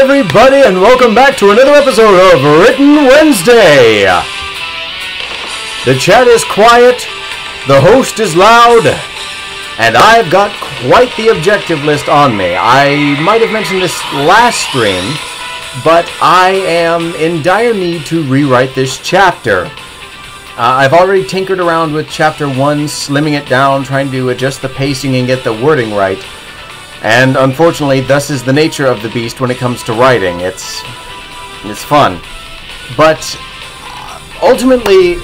everybody, and welcome back to another episode of Written Wednesday. The chat is quiet, the host is loud, and I've got quite the objective list on me. I might have mentioned this last stream, but I am in dire need to rewrite this chapter. I've already tinkered around with chapter 1, slimming it down, trying to adjust the pacing and get the wording right. And unfortunately, thus is the nature of the beast when it comes to writing. It's fun. But ultimately,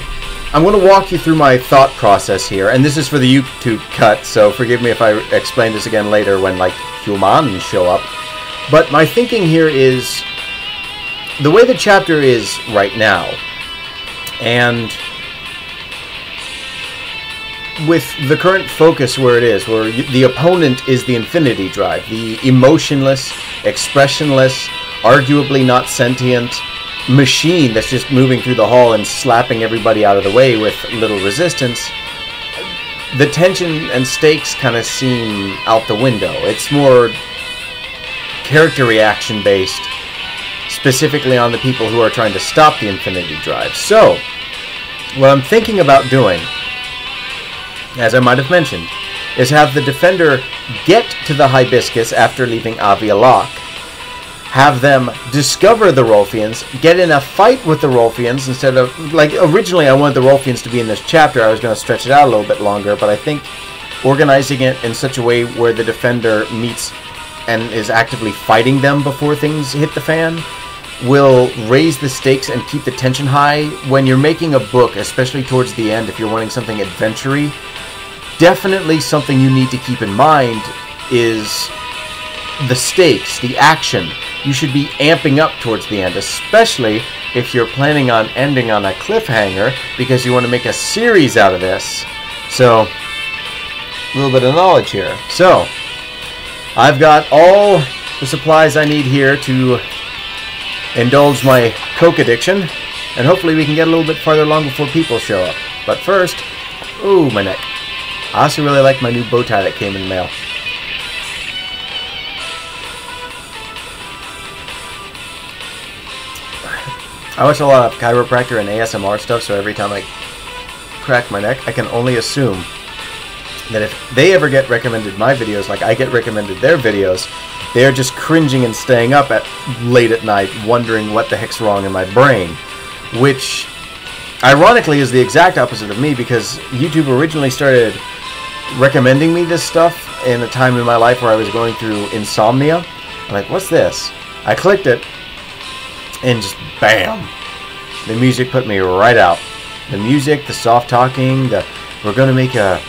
I'm going to walk you through my thought process here. And this is for the YouTube cut, so forgive me if I explain this again later when, like, humans show up. But my thinking here is the way the chapter is right now. And with the current focus where it is, where the opponent is the Infinity Drive, the emotionless, expressionless, arguably not sentient machine that's just moving through the hall and slapping everybody out of the way with little resistance, the tension and stakes kind of seem out the window. It's more character reaction based, specifically on the people who are trying to stop the Infinity Drive. So, what I'm thinking about doing, as I might have mentioned, is have the defender get to the Hibiscus after leaving Avialak, have them discover the Rolfians, get in a fight with the Rolfians instead of, like, originally I wanted the Rolfians to be in this chapter. I was going to stretch it out a little bit longer, but I think organizing it in such a way where the defender meets and is actively fighting them before things hit the fan will raise the stakes and keep the tension high. When you're making a book, especially towards the end, if you're wanting something adventure-y, definitely something you need to keep in mind is the stakes, the action. You should be amping up towards the end, especially if you're planning on ending on a cliffhanger because you want to make a series out of this. So, a little bit of knowledge here. So, I've got all the supplies I need here to indulge my Coke addiction, and hopefully we can get a little bit farther along before people show up. But first, ooh, my neck. I also really like my new bow tie that came in the mail. I watch a lot of chiropractor and ASMR stuff, so every time I crack my neck, I can only assume that if they ever get recommended my videos, like I get recommended their videos, they're just cringing and staying up late at night, wondering what the heck's wrong in my brain. Which, ironically, is the exact opposite of me, because YouTube originally started recommending me this stuff in a time in my life where I was going through insomnia. I'm like, what's this? I clicked it, and just bam! The music put me right out. The music, the soft talking, we're going to make a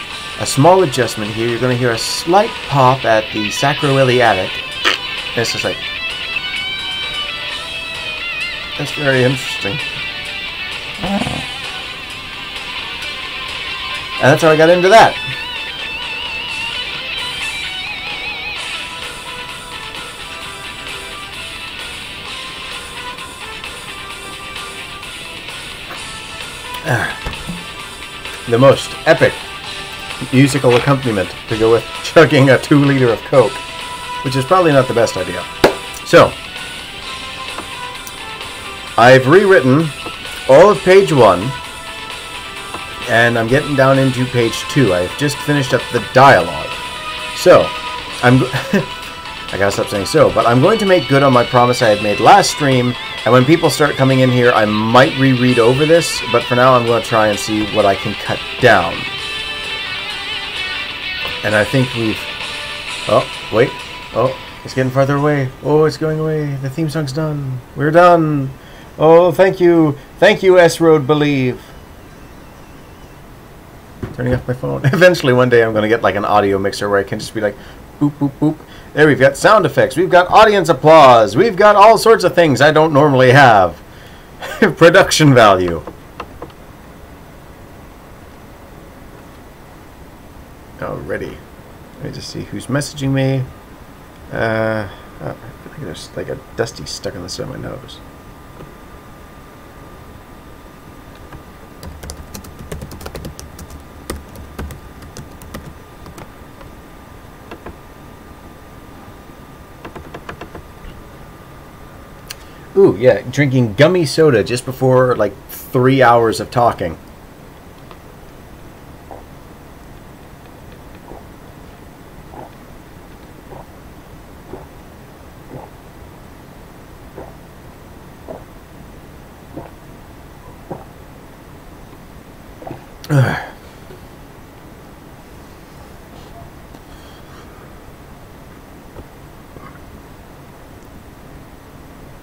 small adjustment here. You're going to hear a slight pop at the sacroiliatic. And it's just like, that's very interesting. And that's how I got into that. The most epic musical accompaniment to go with chugging a 2-liter of Coke, which is probably not the best idea. So, I've rewritten all of page 1, and I'm getting down into page 2. I've just finished up the dialogue. So, I gotta stop saying so, but I'm going to make good on my promise I had made last stream, and when people start coming in here, I might reread over this, but for now I'm going to try and see what I can cut down. And I think we've... Oh, wait. Oh, it's getting farther away. Oh, it's going away. The theme song's done. We're done. Oh, thank you. Thank you, S-Road Believe. Turning off my phone. Eventually, one day, I'm going to get like an audio mixer where I can just be like, boop, boop, boop. There, we've got sound effects. We've got audience applause. We've got all sorts of things I don't normally have. Production value. Alrighty. Let me just see who's messaging me. I feel like there's like a dusty stuck on the side of my nose. Ooh, yeah, drinking gummy soda just before like 3 hours of talking.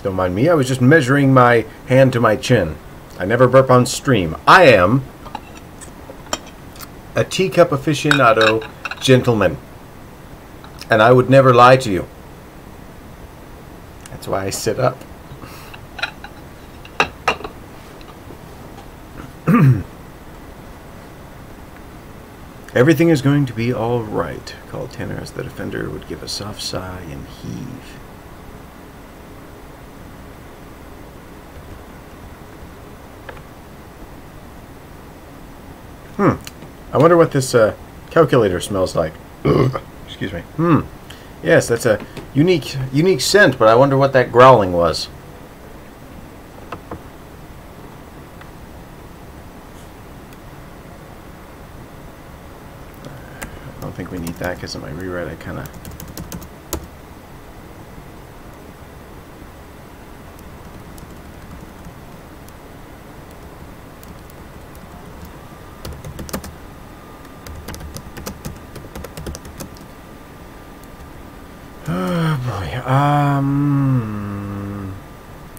Don't mind me, I was just measuring my hand to my chin. I never burp on stream. I am a teacup aficionado gentleman. And I would never lie to you. That's why I sit up. Everything is going to be all right, called Tanner as the defender would give a soft sigh and heave. I wonder what this calculator smells like. Excuse me. Yes, that's a unique scent, but I wonder what that growling was. I don't think we need that because of my rewrite. I kind of...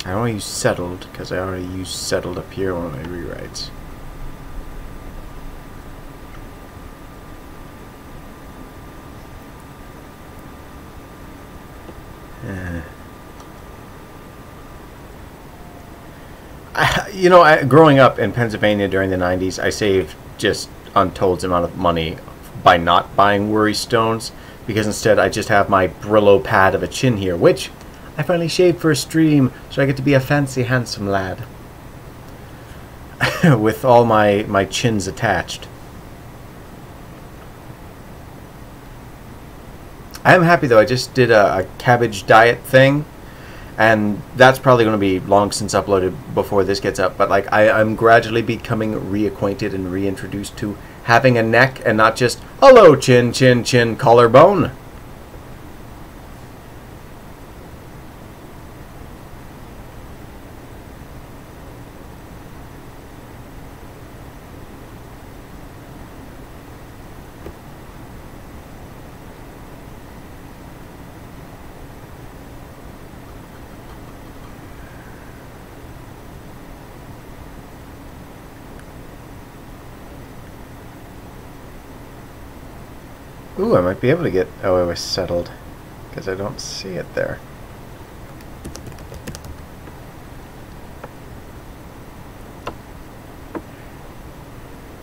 I don't want to use settled because I already used settled up here on my rewrites. Growing up in Pennsylvania during the 90s, I saved just untold amount of money by not buying worry stones, because instead I just have my Brillo pad of a chin here, which I finally shaved for a stream, so I get to be a fancy, handsome lad. With all my chins attached. I am happy though, I just did a cabbage diet thing, and that's probably going to be long since uploaded before this gets up, but like I'm gradually becoming reacquainted and reintroduced to having a neck and not just, hello chin, chin, chin, collarbone. Ooh, I might be able to get OOS settled, because I don't see it there.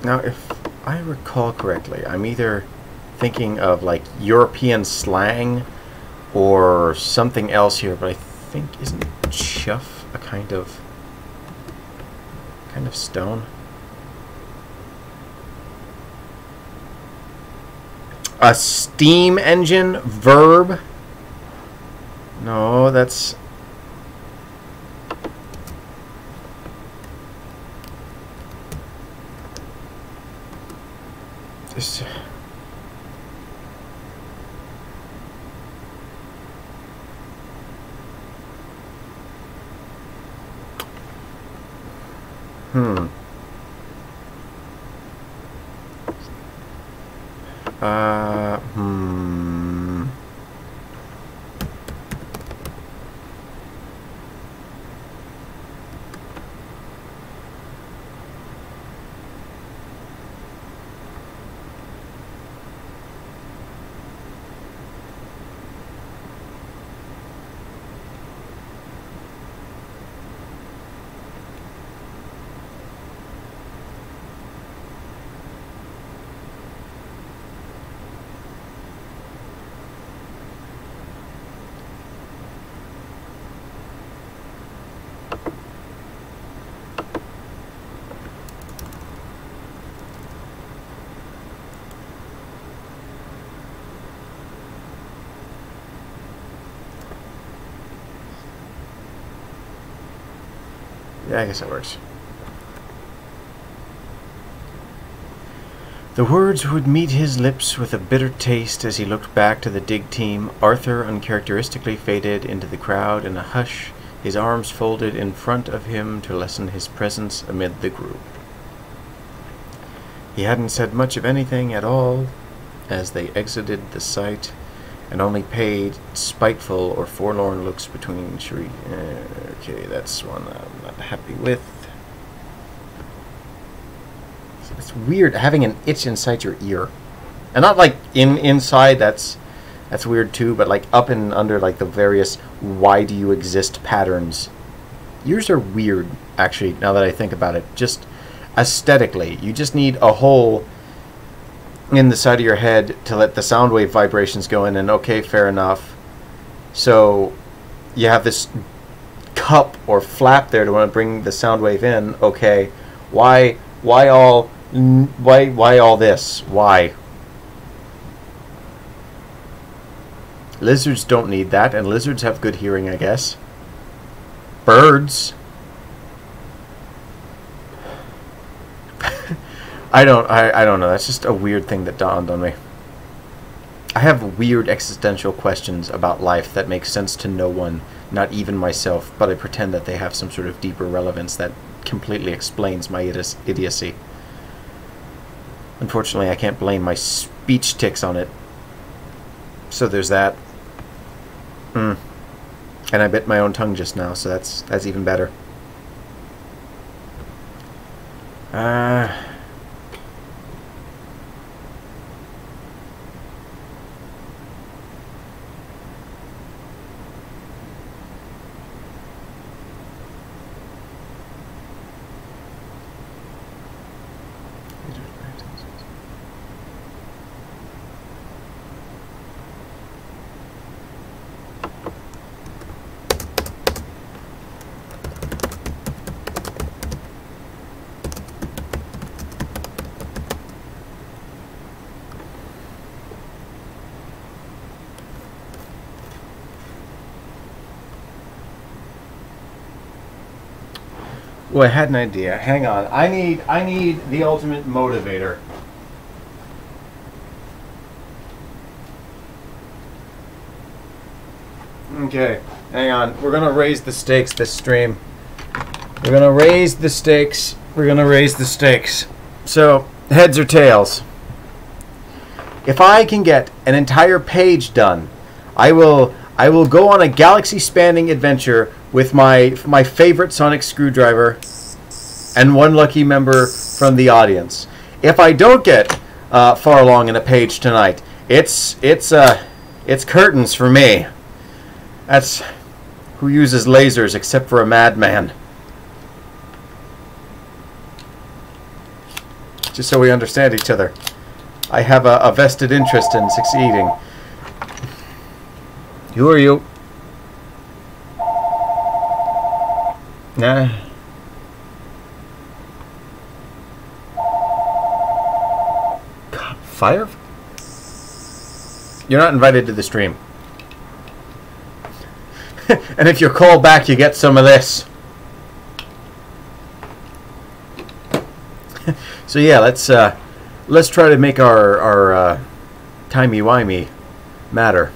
Now, if I recall correctly, I'm either thinking of like European slang or something else here, but I think, isn't chuff a kind of stone? A steam engine verb? No, that's... This... Yeah, I guess that works. The words would meet his lips with a bitter taste as he looked back to the dig team. Arthur uncharacteristically faded into the crowd in a hush, his arms folded in front of him to lessen his presence amid the group. He hadn't said much of anything at all as they exited the site, and only paid spiteful or forlorn looks between Cherie. Okay, that's one I'm not happy with. It's weird having an itch inside your ear, and not like inside. That's weird too. But like up and under, like the various "why do you exist" patterns. Ears are weird, actually. Now that I think about it, just aesthetically, you just need a hole in the side of your head to let the sound wave vibrations go in, and okay, fair enough. So you have this cup or flap there to want to bring the sound wave in. Okay, why all this? Why? Lizards don't need that, and lizards have good hearing, I guess. Birds. I don't know. That's just a weird thing that dawned on me. I have weird existential questions about life that make sense to no one, not even myself, but I pretend that they have some sort of deeper relevance that completely explains my idiocy. Unfortunately, I can't blame my speech tics on it. So there's that. And I bit my own tongue just now, so that's even better. Oh, I had an idea. Hang on. I need the ultimate motivator. Okay, hang on. We're gonna raise the stakes this stream. We're gonna raise the stakes. We're gonna raise the stakes. So, heads or tails? If I can get an entire page done, I will go on a galaxy-spanning adventure with my favorite sonic screwdriver and one lucky member from the audience. If I don't get far along in a page tonight, it's curtains for me. That's who uses lasers except for a madman. Just so we understand each other. I have a vested interest in succeeding. Who are you? Nah. God, fire? You're not invited to the stream. And if you're called back, you get some of this. So yeah, let's try to make our timey-wimey matter.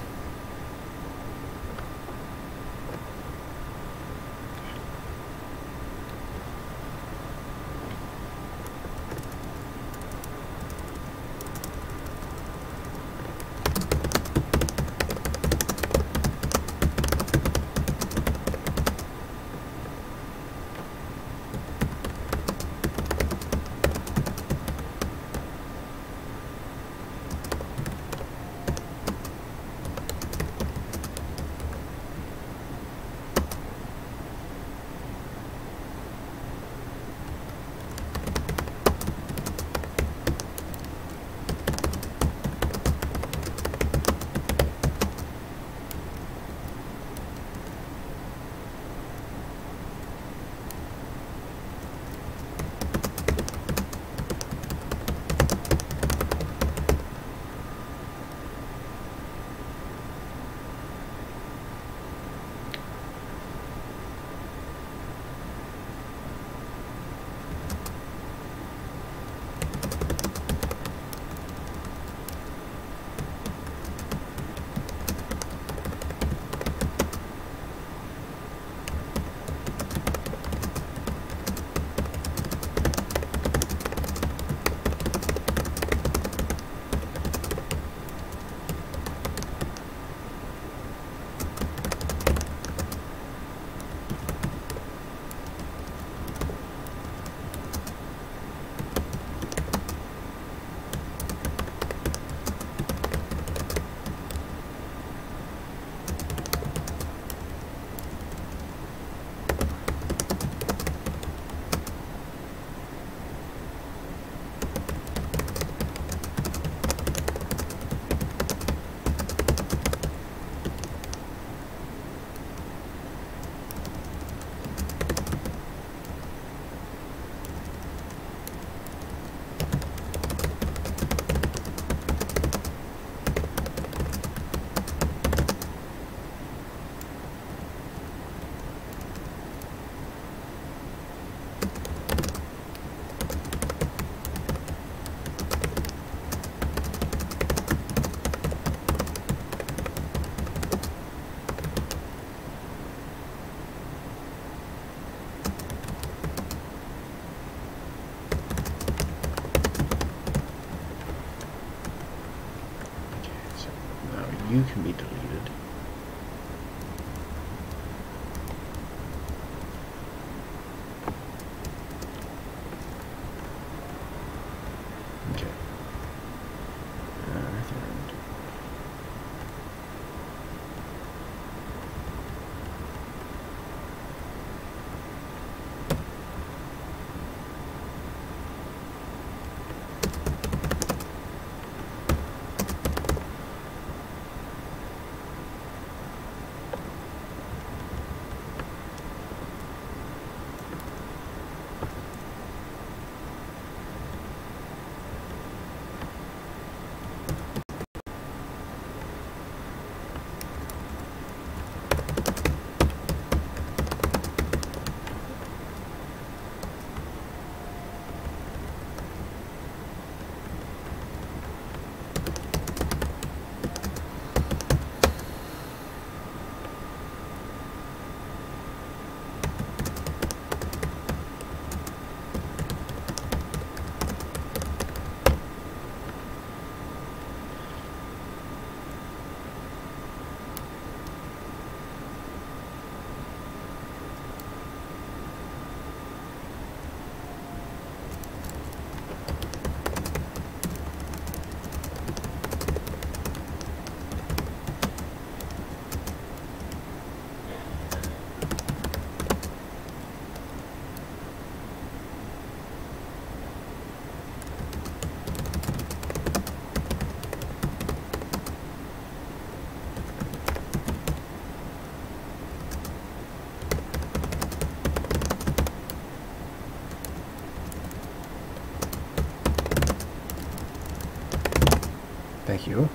you can be deleted. Okay. Thank you.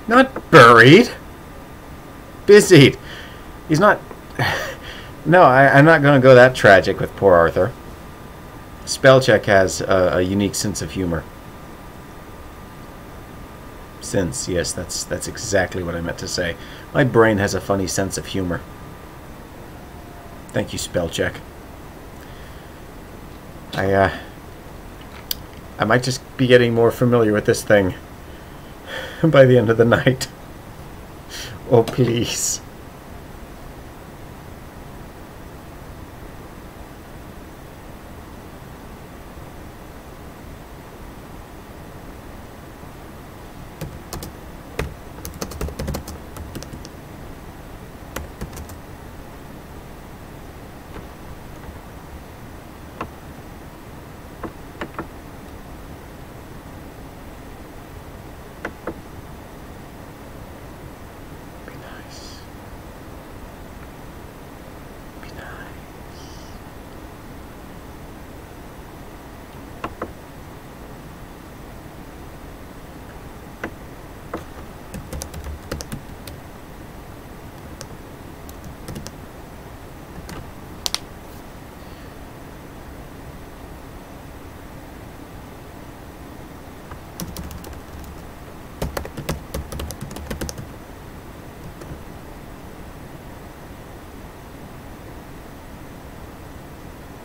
Not buried. Busied. He's not... No, I'm not going to go that tragic with poor Arthur. Spellcheck has a unique sense of humor. Sense, yes, that's exactly what I meant to say. My brain has a funny sense of humor. Thank you, Spellcheck. I might just be getting more familiar with this thing by the end of the night. Oh, please.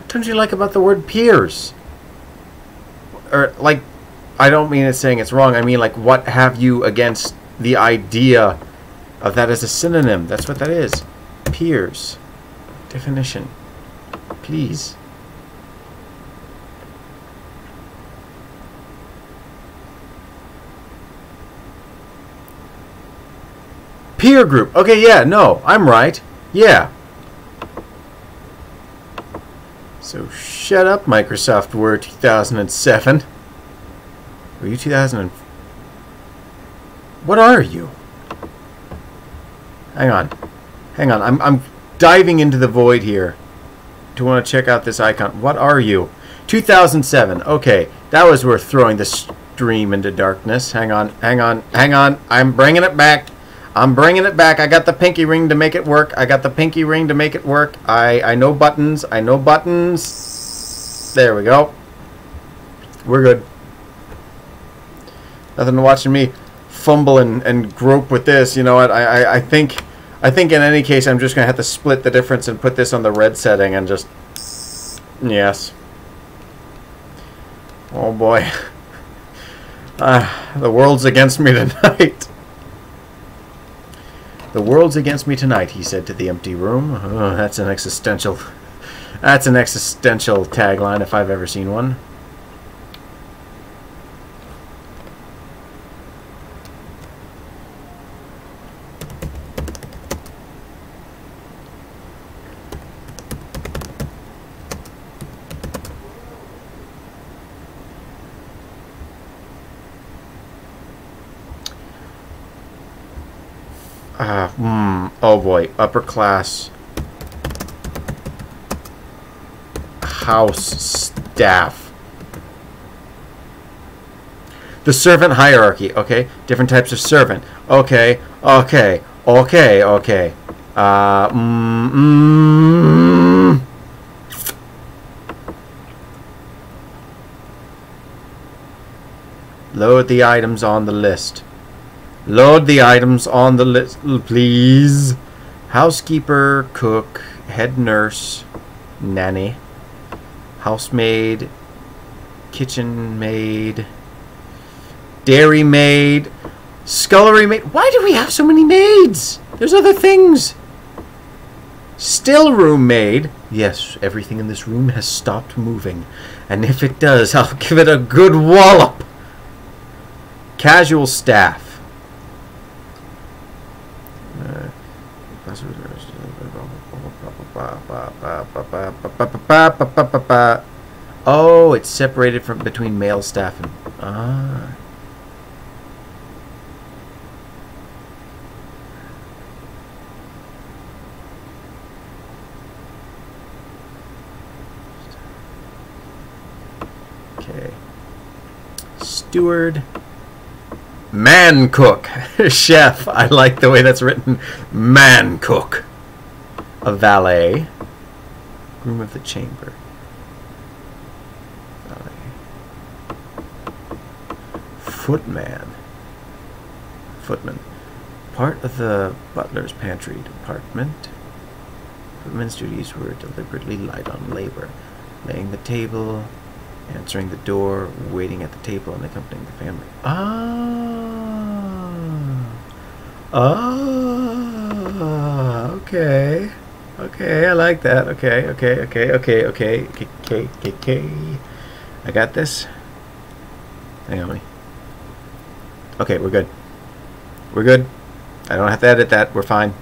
don't you like about the word peers? Or, like, I don't mean it's saying it's wrong. I mean, like, what have you against the idea of that as a synonym? That's what that is. Peers. Definition. Please. Peer group. Okay, yeah, no, I'm right. Yeah. So shut up, Microsoft Word 2007. Were you 2000? What are you? Hang on. Hang on. I'm diving into the void here. Do you want to check out this icon? What are you? 2007. Okay, that was worth throwing the stream into darkness. Hang on. Hang on. Hang on. I'm bringing it back. I'm bringing it back. I got the pinky ring to make it work. I got the pinky ring to make it work. I know buttons. I know buttons. There we go. We're good. Nothing to watching me fumble and grope with this. You know what? I think in any case I'm just gonna have to split the difference and put this on the red setting and just yes. Oh boy. The world's against me tonight. The world's against me tonight, he said to the empty room. Oh, that's an existential tagline if I've ever seen one. Oh boy, upper class house staff. The servant hierarchy, okay? Different types of servant. Okay, okay, okay, okay. Load the items on the list. Load the items on the list, please. Housekeeper, cook, head nurse, nanny, housemaid, kitchen maid, dairy maid, scullery maid. Why do we have so many maids? There's other things. Still room maid. Yes, everything in this room has stopped moving. And if it does, I'll give it a good wallop. Casual staff. Oh, it's separated from between male staff and okay. Steward. Man cook. Chef. I like the way that's written. Man cook. A valet. Groom of the chamber. Valet. Footman. Footman. Part of the butler's pantry department. Footman's duties were deliberately light on labor. Laying the table, answering the door, waiting at the table, and accompanying the family. Okay. Okay, I like that. Okay. I got this. Hang on. Okay, we're good. We're good. I don't have to edit that. We're fine.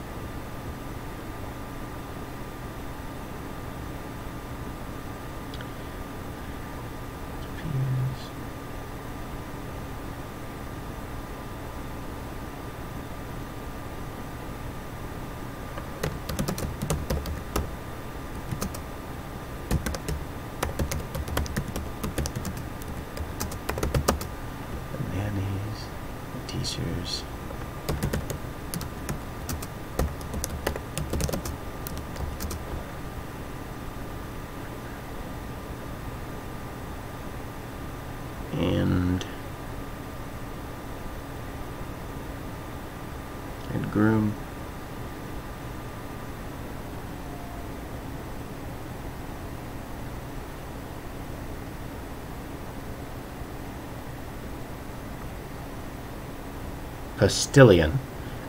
And groom. postilion,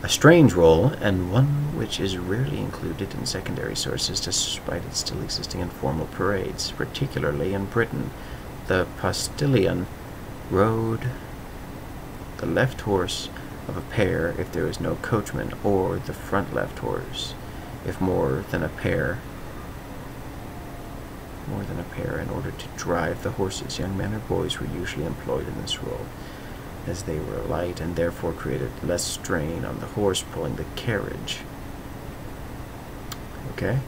a strange role, and one which is rarely included in secondary sources despite its still existing in formal parades, particularly in Britain. The postilion rode the left horse of a pair if there is no coachman, or the front left horse if more than a pair in order to drive the horses. Young men or boys were usually employed in this role, as they were light and therefore created less strain on the horse pulling the carriage. Okay.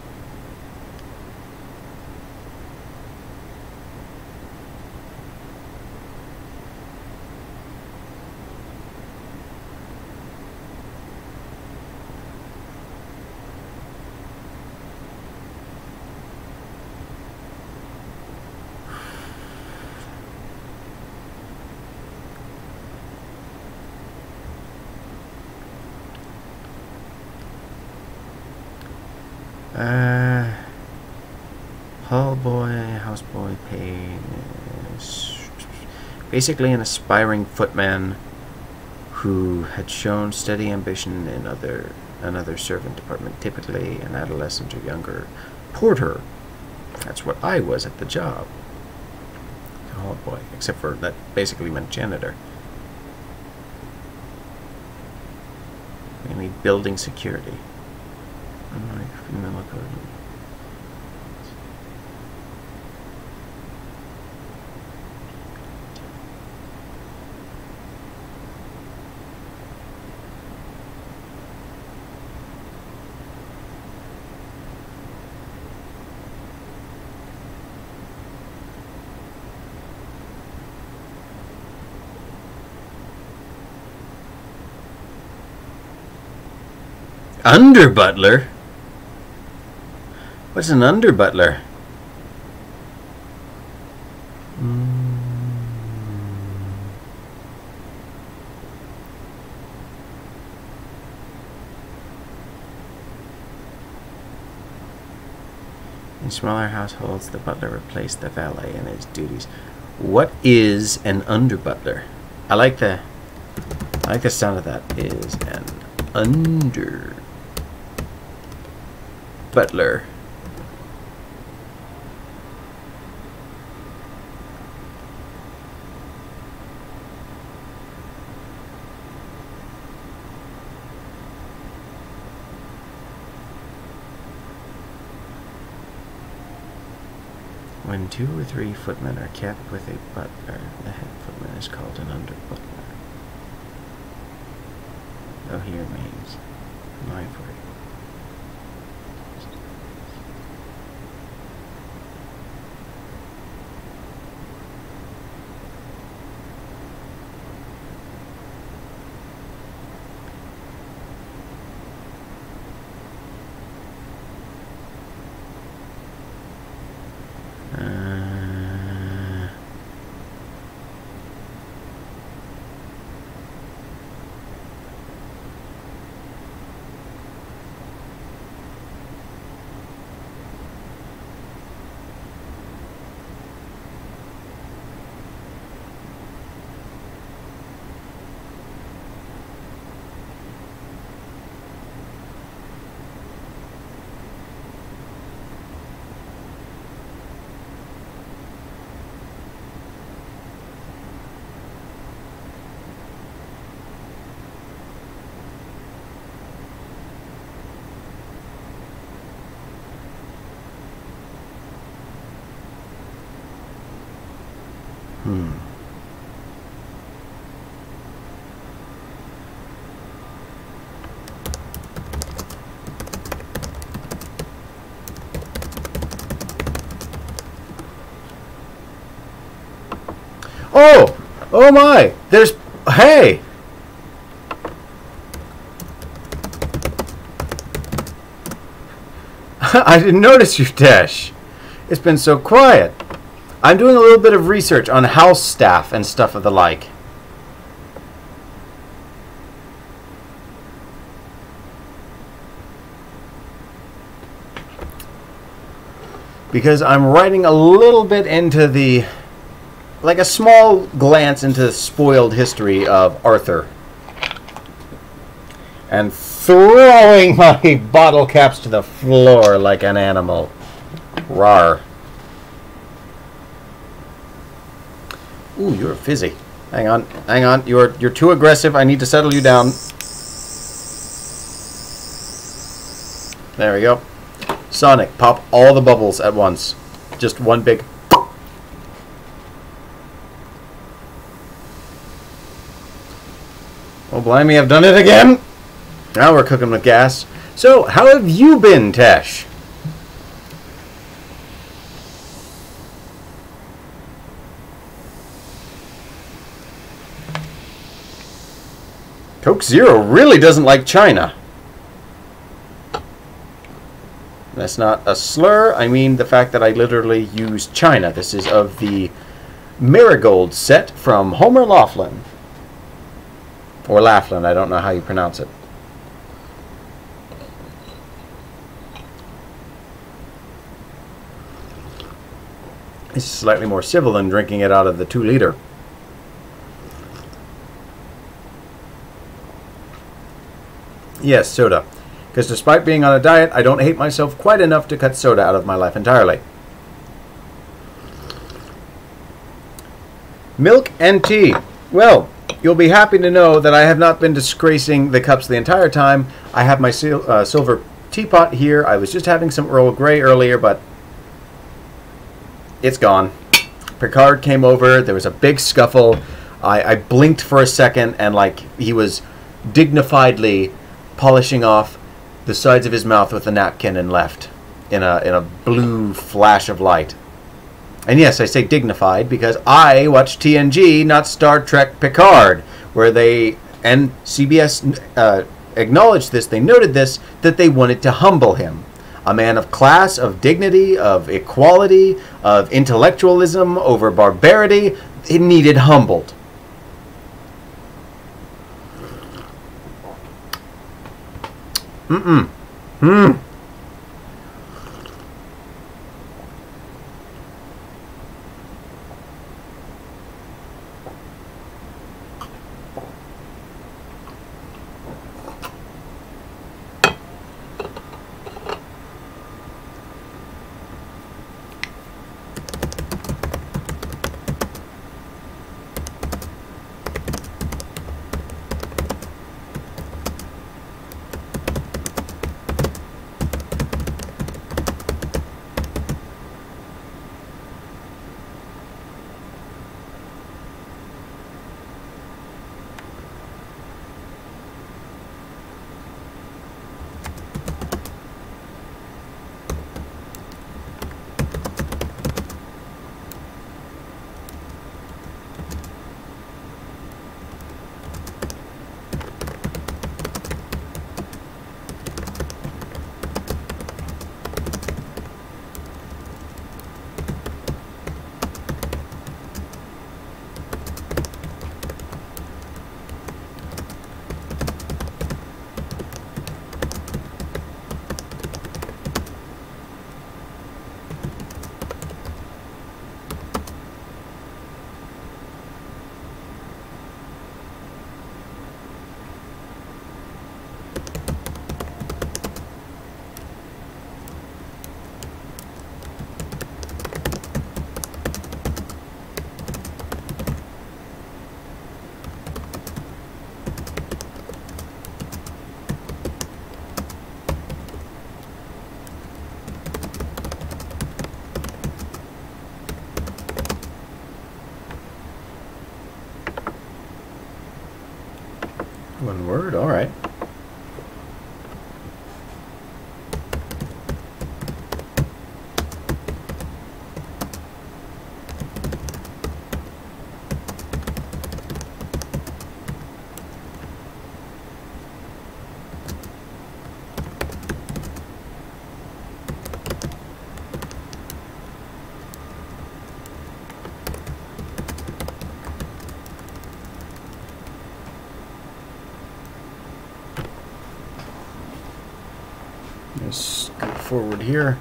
Hall boy, houseboy, page. Basically an aspiring footman who had shown steady ambition in another servant department, typically an adolescent or younger. Porter. That's what I was at the job. Hall boy, except for that basically meant janitor. Mainly building security. Female code. Under butler? What's an under butler? In smaller households, the butler replaced the valet in his duties. What is an under butler? I like the sound of that. Is an under butler. When 2 or 3 footmen are kept with a butler, the head footman is called an under butler. Though he remains mindful. Oh my! There's... Hey! I didn't notice your dash. It's been so quiet. I'm doing a little bit of research on house staff and stuff of the like. Because I'm writing a little bit into the... like a small glance into the spoiled history of Arthur. and throwing my bottle caps to the floor like an animal. Rawr. Ooh, you're fizzy. Hang on, hang on. You're too aggressive. I need to settle you down. There we go. Sonic, pop all the bubbles at once. Just one big... Oh, blimey, I've done it again! Now we're cooking with gas. So, how have you been, Tesh? Coke Zero really doesn't like China. That's not a slur. I mean the fact that I literally used China. This is of the Marigold set from Homer Laughlin. Or Laughlin, I don't know how you pronounce it. It's slightly more civil than drinking it out of the 2-liter. Yes, soda. Because despite being on a diet, I don't hate myself quite enough to cut soda out of my life entirely. Milk and tea. Well, you'll be happy to know that I have not been disgracing the cups the entire time. I have my silver teapot here. I was just having some Earl Grey earlier, but it's gone. Picard came over. There was a big scuffle. I blinked for a second, and like he was dignifiedly polishing off the sides of his mouth with a napkin and left in a blue flash of light. And yes, I say dignified because I watch TNG, not Star Trek Picard, where they, and CBS acknowledged this, they noted this, that they wanted to humble him. A man of class, of dignity, of equality, of intellectualism over barbarity, it needed humbled. One word, all right. Let's go forward here.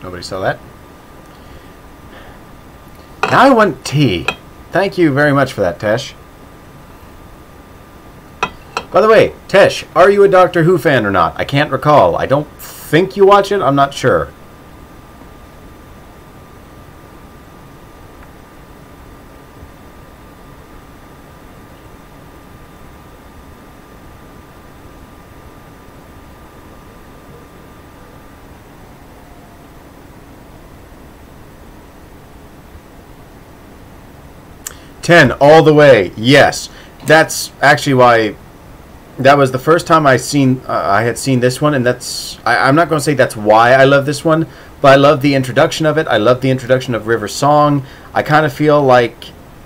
Nobody saw that. Now I want tea. Thank you very much for that, Tesh. By the way, Tesh, are you a Doctor Who fan or not? I can't recall. I don't think you watch it. I'm not sure. Ten all the way. Yes, that's actually why. That was the first time I had seen this one, and I'm not going to say that's why I love this one, but I love the introduction of it. I love the introduction of River Song. I kind of feel like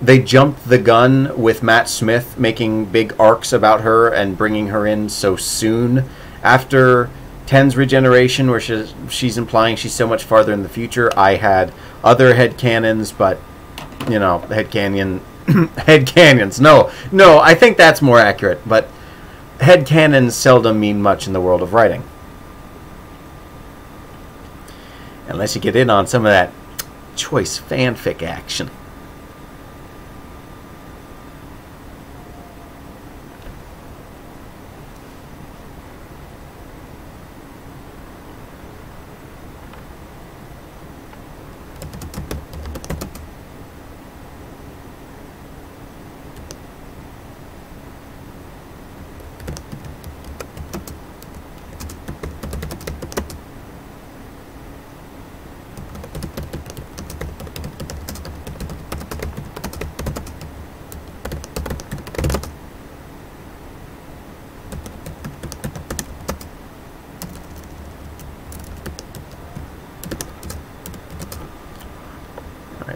they jumped the gun with Matt Smith making big arcs about her and bringing her in so soon after Ten's regeneration, where she's implying she's so much farther in the future. I had other headcanons, but, you know, headcanons. No, I think that's more accurate, but headcanons seldom mean much in the world of writing. Unless you get in on some of that choice fanfic action.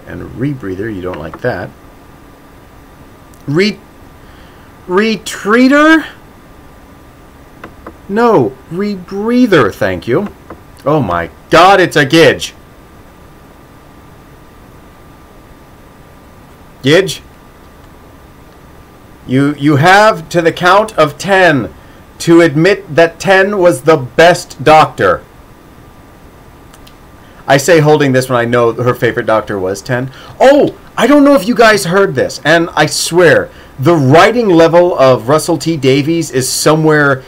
And rebreather, you don't like that. Retreater? No, rebreather, thank you. Oh my god, it's a Gidge. Gidge? You have to the count of 10 to admit that 10 was the best Doctor. I say holding this when I know her favorite Doctor was 10. Oh, I don't know if you guys heard this, and I swear, the writing level of Russell T Davies is somewhere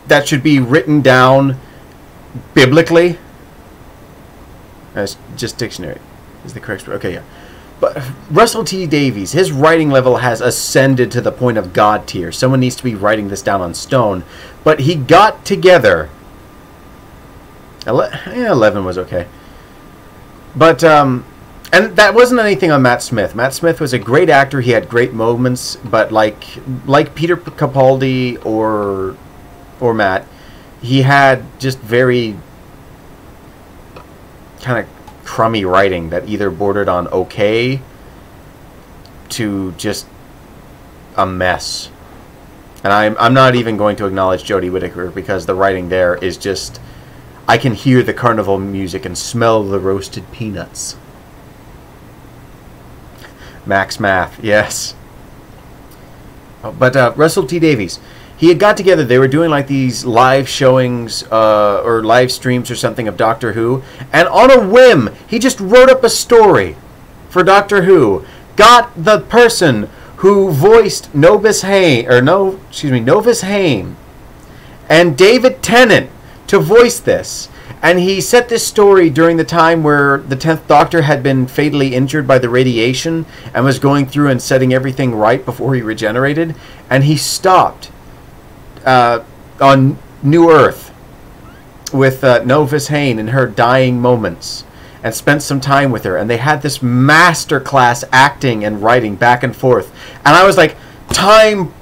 that should be written down biblically. That's just dictionary is the correct. Okay, yeah. But Russell T Davies, his writing level has ascended to the point of God tier. Someone needs to be writing this down on stone. But he got together. 11 was okay. But, and that wasn't anything on Matt Smith. Matt Smith was a great actor. He had great moments. But like Peter Capaldi or Matt, he had just very kind of crummy writing that either bordered on okay to just a mess. And I'm not even going to acknowledge Jodie Whittaker because the writing there is just... I can hear the carnival music and smell the roasted peanuts. Max Math, yes. But Russell T Davies, he had got together. They were doing like these live showings or live streams or something of Doctor Who, and on a whim, he just wrote up a story for Doctor Who. Got the person who voiced Novus Haim and David Tennant to voice this. And he set this story during the time where the 10th Doctor had been fatally injured by the radiation and was going through and setting everything right before he regenerated. And he stopped on New Earth with Novus Haim in her dying moments and spent some time with her. And they had this masterclass acting and writing back and forth. And I was like, time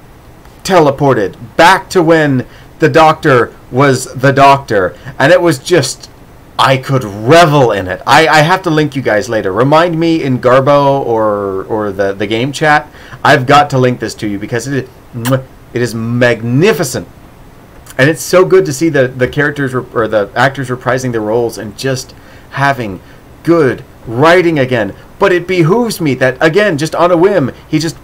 teleported back to when the Doctor was the Doctor, and it was just, I could revel in it. I have to link you guys later. Remind me in Garbo or the game chat. I've got to link this to you because it is magnificent, and it's so good to see the characters or the actors reprising their roles and just having good writing again. But it behooves me that, again, just on a whim, he just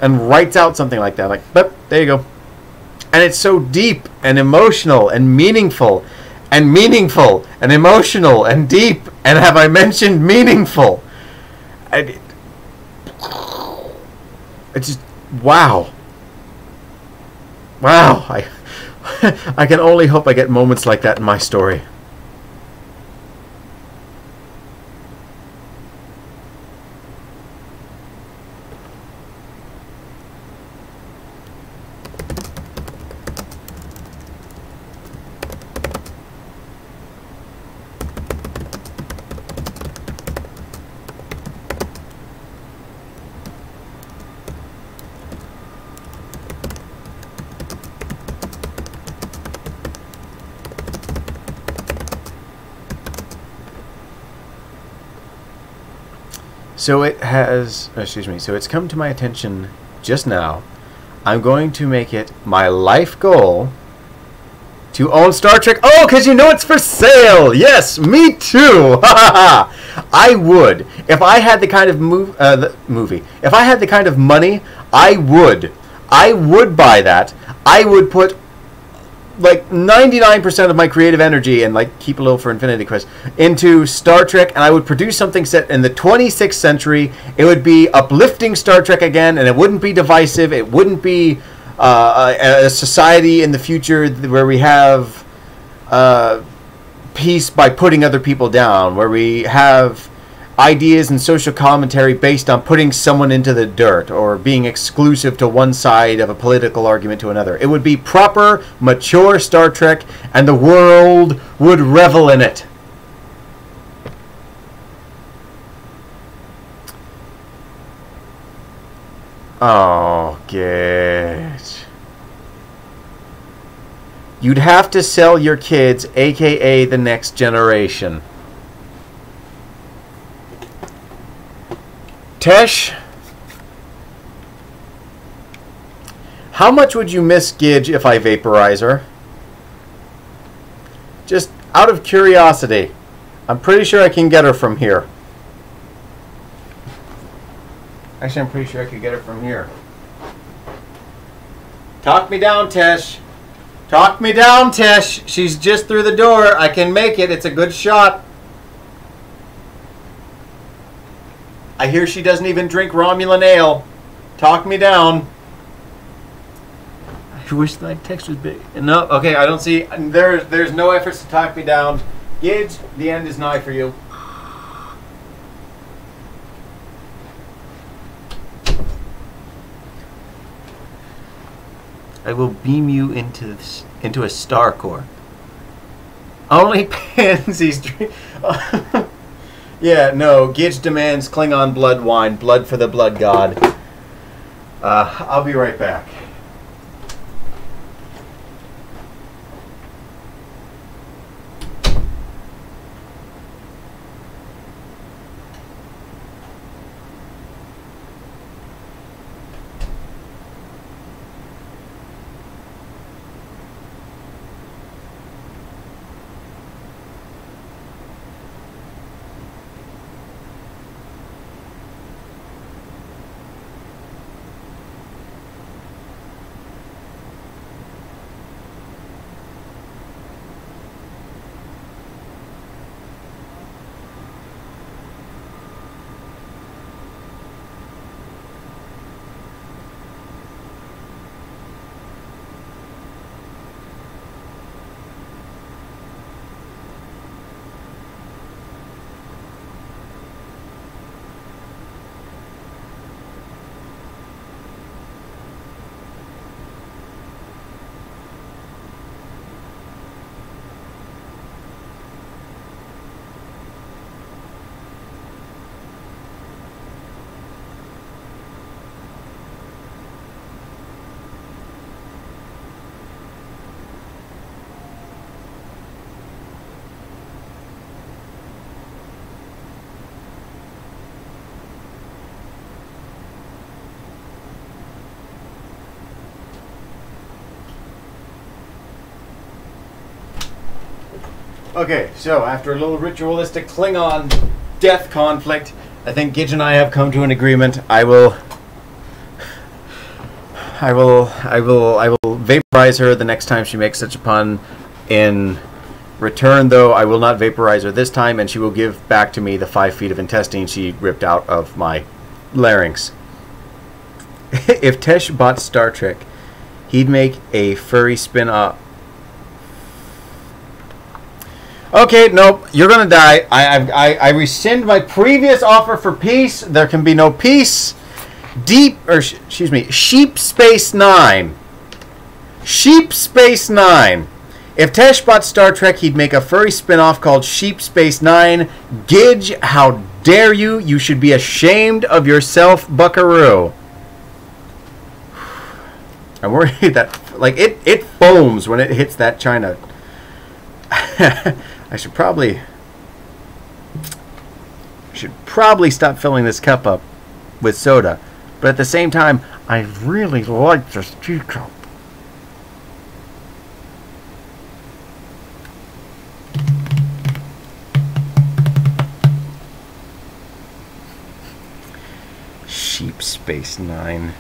and writes out something like that. Like, but there you go. And it's so deep and emotional and meaningful. and meaningful and emotional and deep. And have I mentioned meaningful? It's just, wow. Wow. I can only hope I get moments like that in my story. So it's come to my attention just now. I'm going to make it my life goal to own Star Trek. Oh, because you know it's for sale. Yes, me too. I would. If I had the kind of movie. If I had the kind of money, I would buy that. I would put like 99% of my creative energy, and like keep a little for Infinity Quest, into Star Trek, and I would produce something set in the 26th century. It would be uplifting Star Trek again, and it wouldn't be divisive. It wouldn't be a society in the future where we have peace by putting other people down, where we have ideas and social commentary based on putting someone into the dirt or being exclusive to one side of a political argument to another. It would be proper, mature Star Trek, and the world would revel in it. Oh, Gitch. You'd have to sell your kids, aka the next generation. Tesh, how much would you miss Gidge if I vaporize her? Just out of curiosity. I'm pretty sure I can get her from here. Actually, I'm pretty sure I could get her from here. Talk me down, Tesh. Talk me down, Tesh. She's just through the door. I can make it. It's a good shot. I hear she doesn't even drink Romulan ale. Talk me down. I wish my text was big. No, okay, I don't see. There's no efforts to talk me down. Gidge, the end is nigh for you. I will beam you into a star core. Only pansies drink. Yeah, no. Gidge demands Klingon blood wine. Blood for the blood god. I'll be right back. Okay, so after a little ritualistic Klingon death conflict, I think Gidge and I have come to an agreement. I will vaporize her the next time she makes such a pun in Return, though, I will not vaporize her this time, and she will give back to me the 5 feet of intestine she ripped out of my larynx. If Tesh bought Star Trek, he'd make a furry spin-off. Okay, nope, you're gonna die. I rescind my previous offer for peace. There can be no peace. Sheep Space Nine. Sheep Space Nine. If Tesh bought Star Trek, he'd make a furry spin-off called Sheep Space Nine. Gidge, how dare you? You should be ashamed of yourself, buckaroo. I'm worried that, like, it foams when it hits that china. I should probably stop filling this cup up with soda. But at the same time, I really like this teacup. Sheep Space Nine.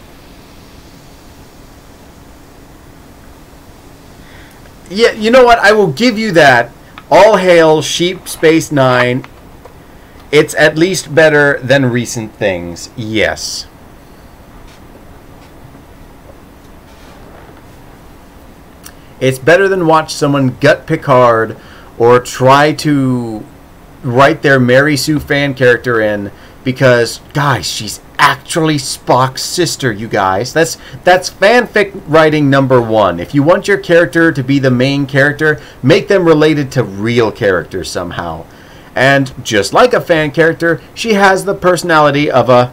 Yeah, you know what? I will give you that. All hail Sheep Space Nine. It's at least better than recent things. Yes. It's better than watch someone gut Picard or try to write their Mary Sue fan character in because, guys, she's actually Spock's sister, you guys. That's fanfic writing #1. If you want your character to be the main character, make them related to real characters somehow. And just like a fan character, she has the personality of a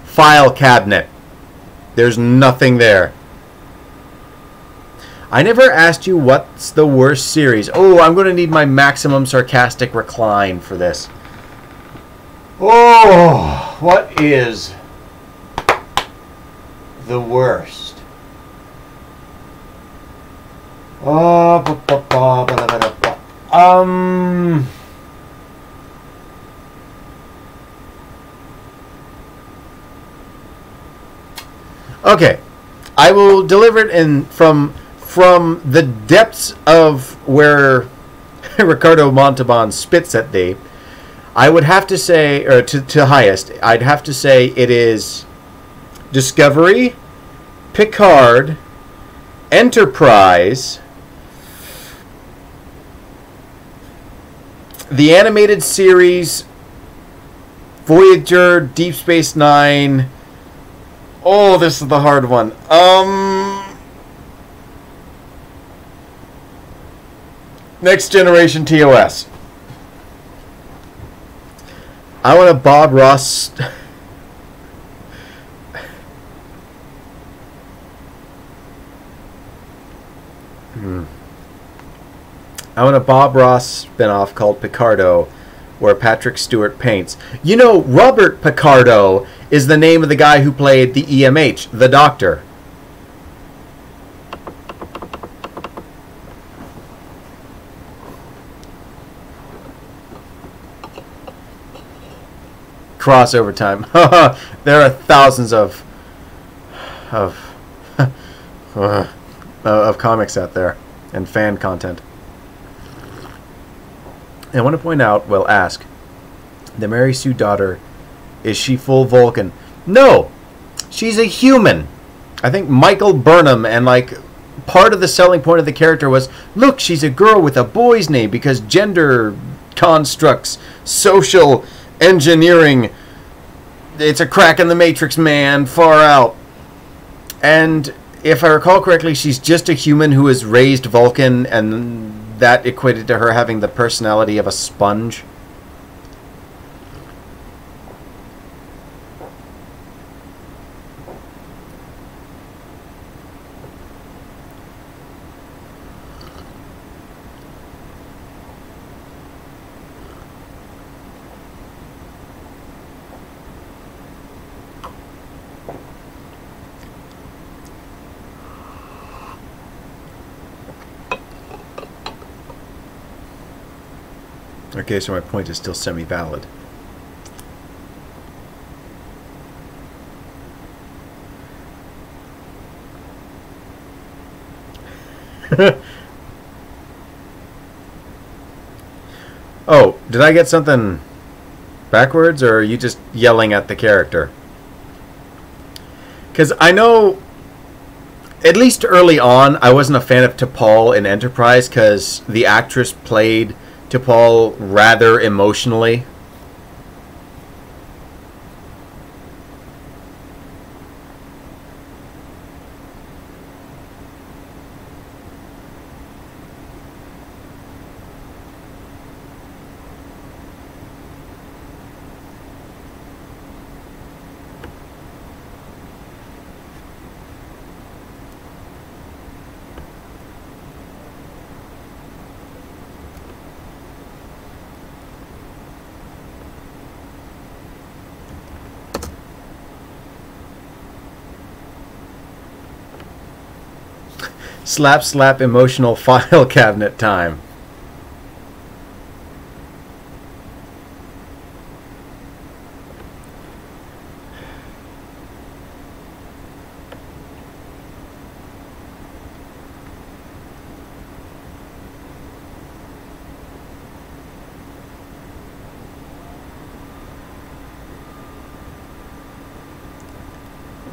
file cabinet. There's nothing there. I never asked you what's the worst series. Oh, I'm going to need my maximum sarcastic recline for this. Oh, what is the worst? Okay, I will deliver it in from the depths of where Ricardo Montalban spits at thee. I would have to say, or to highest, I'd have to say it is Discovery, Picard, Enterprise, the animated series, Voyager, Deep Space Nine. Oh, this is the hard one. Next Generation TOS. I want a Bob Ross. I want a Bob Ross spinoff called Picardo, where Patrick Stewart paints. You know, Robert Picardo is the name of the guy who played the EMH, the Doctor. Crossover time. There are thousands of comics out there and fan content. I want to point out, well, ask, the Mary Sue daughter, is she full Vulcan? No, she's a human. I think Michael Burnham, and like part of the selling point of the character was, look, she's a girl with a boy's name because gender constructs, social engineering, it's a crack in the matrix, man, far out. And if I recall correctly, she's just a human who is raised Vulcan, and that equated to her having the personality of a sponge. Okay, so my point is still semi-valid. Did I get something backwards, or are you just yelling at the character? Because I know, at least early on, I wasn't a fan of T'Pol in Enterprise because the actress played T'Pol rather emotionally. Slap, slap, emotional file cabinet time.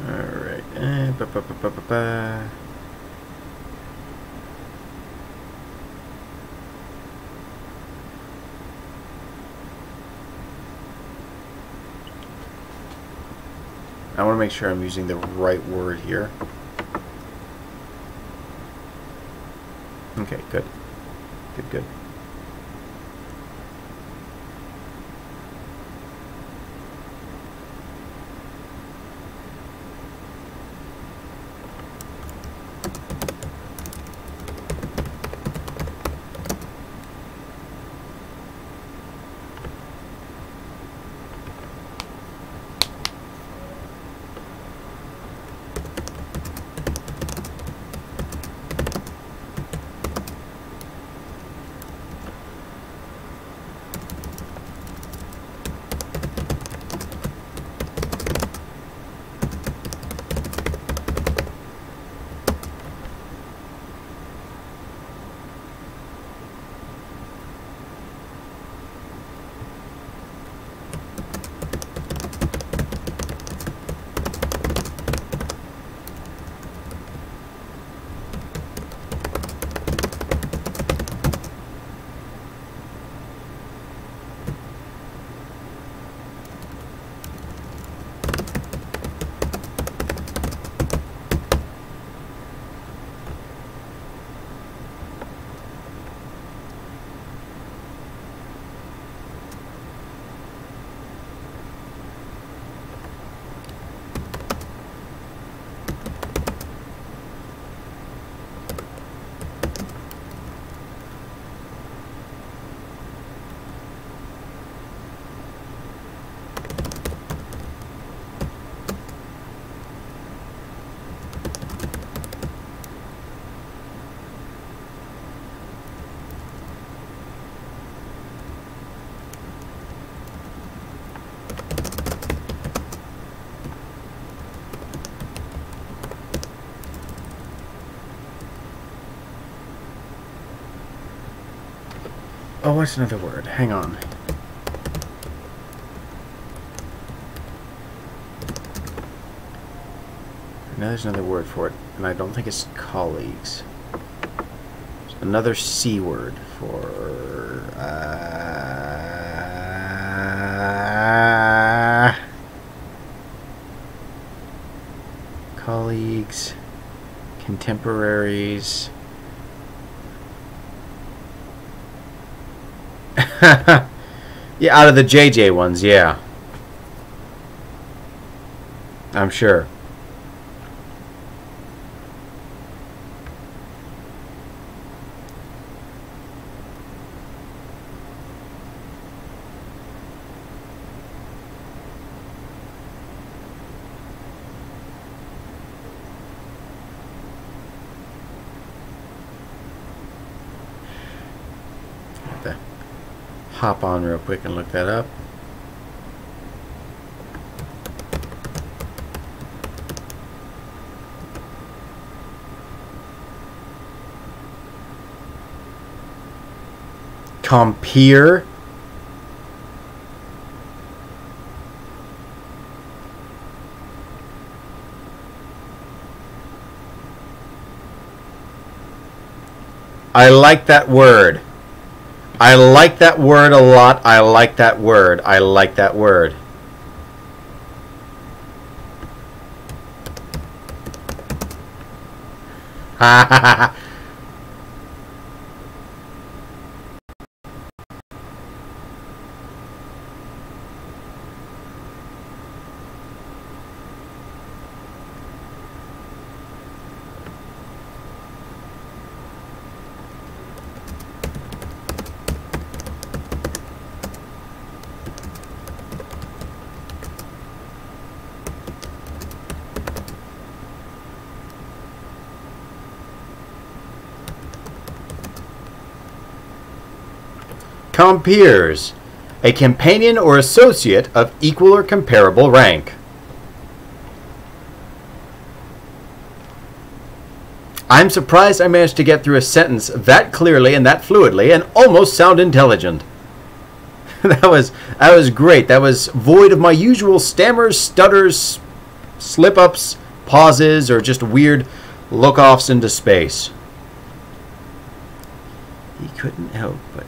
Alright. I want to make sure I'm using the right word here. Okay, good. Good, good. Oh, what's another word? Hang on. Now there's another word for it, and I don't think it's colleagues. There's another C word for... colleagues, contemporaries... Yeah, out of the JJ ones, yeah. I'm sure. Hop on real quick and look that up. Compere? I like that word. I like that word a lot. I like that word. I like that word. Ha ha ha. Compeers, a companion or associate of equal or comparable rank. I'm surprised I managed to get through a sentence that clearly and that fluidly and almost sound intelligent. That was great. That was void of my usual stammers, stutters, slip-ups, pauses, or just weird look-offs into space. He couldn't help but...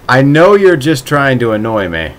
I know you're just trying to annoy me.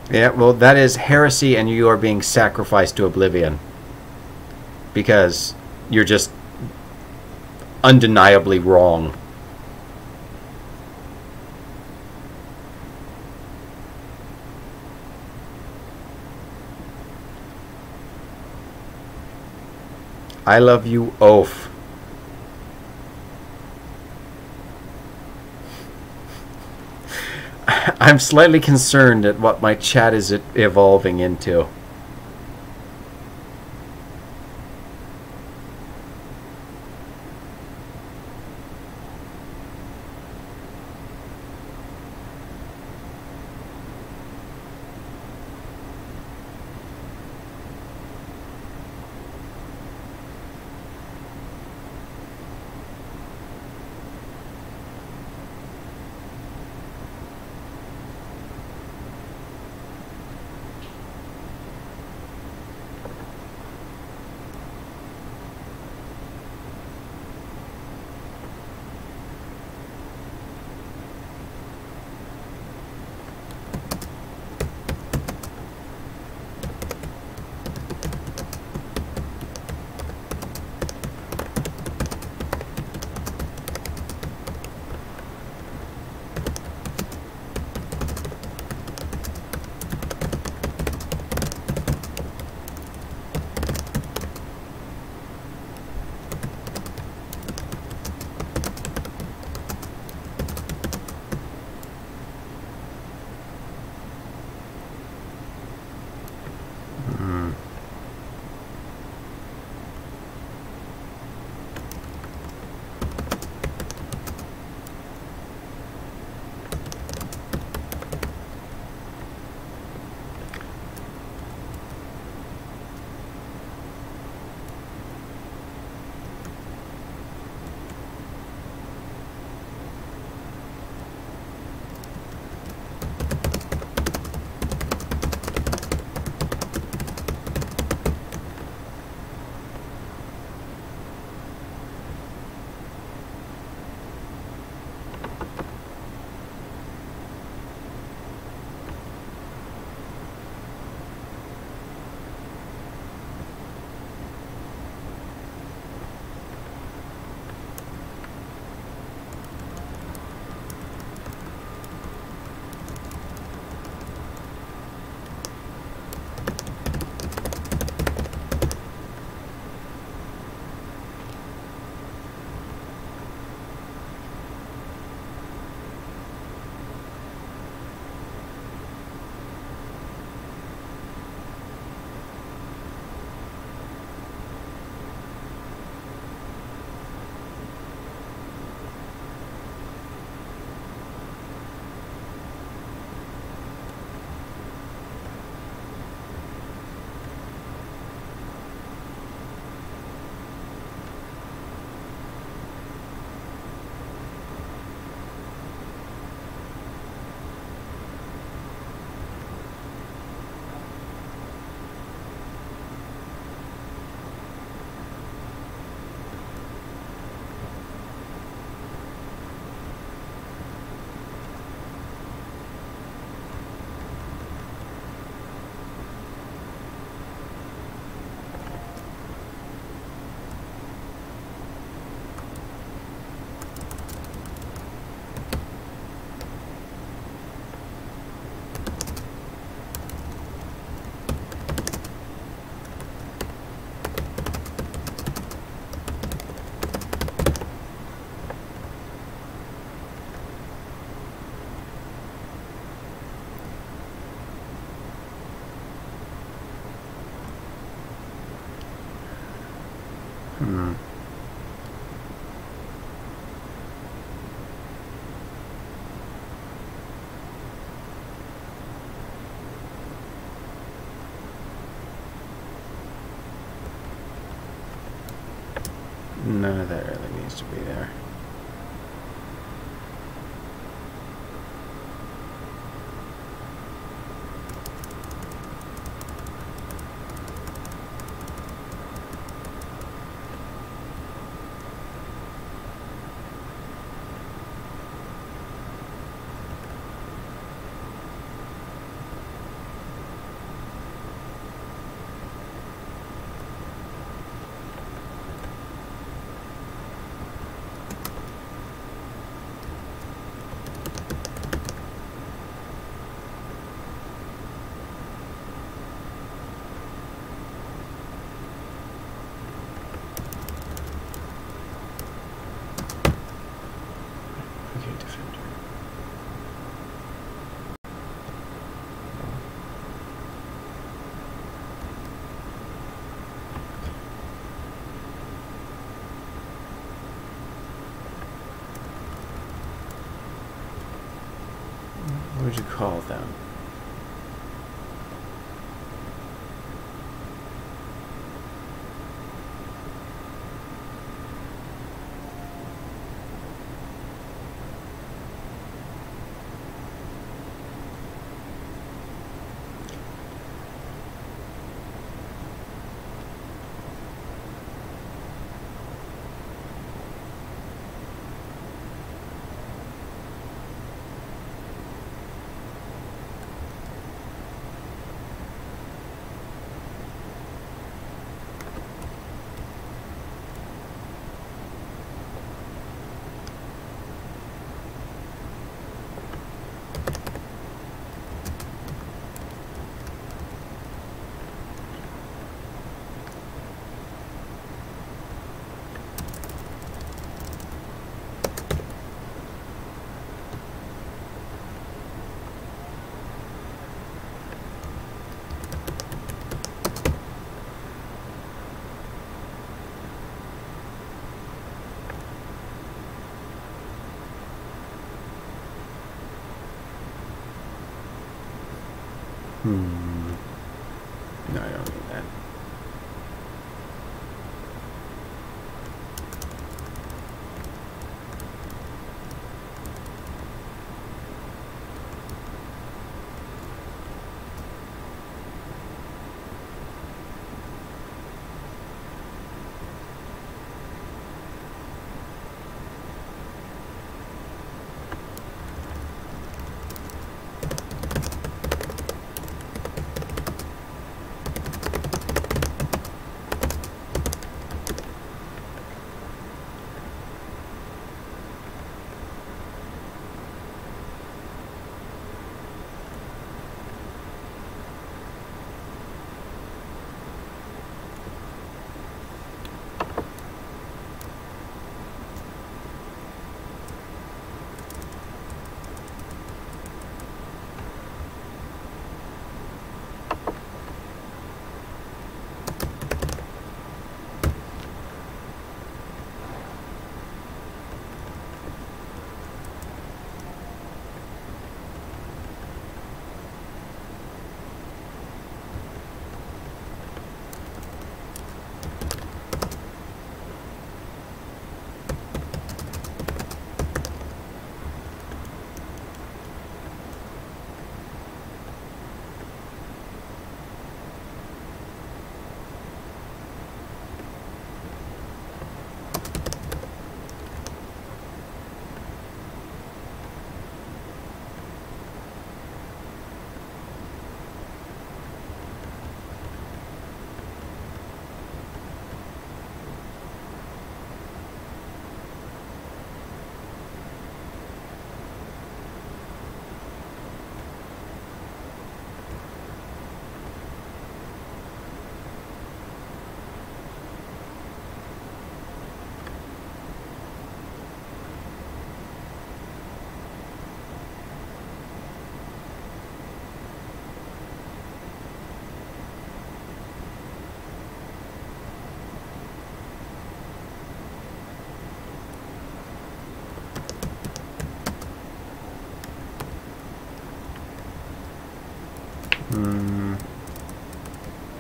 Yeah, well, that is heresy, and you are being sacrificed to oblivion. Because you're just undeniably wrong. I love you, oaf. I'm slightly concerned at what my chat is evolving into. None of that really needs to be there. What would you call them? No, I don't need that.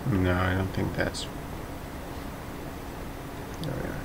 No, I don't think that's... There we are.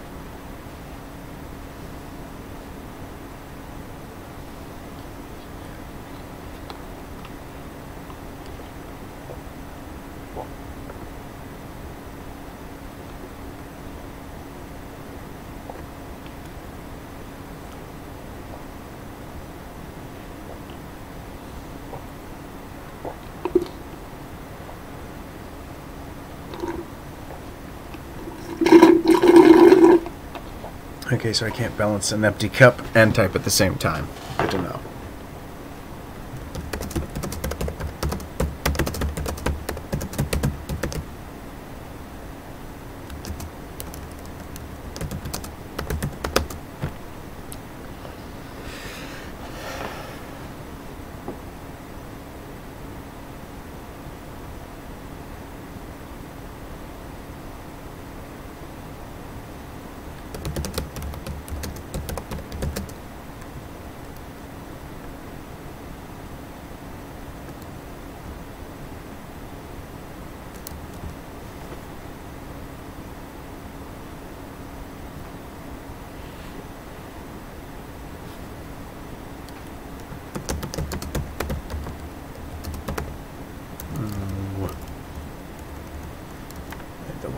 Okay, so I can't balance an empty cup and type at the same time. Good to know.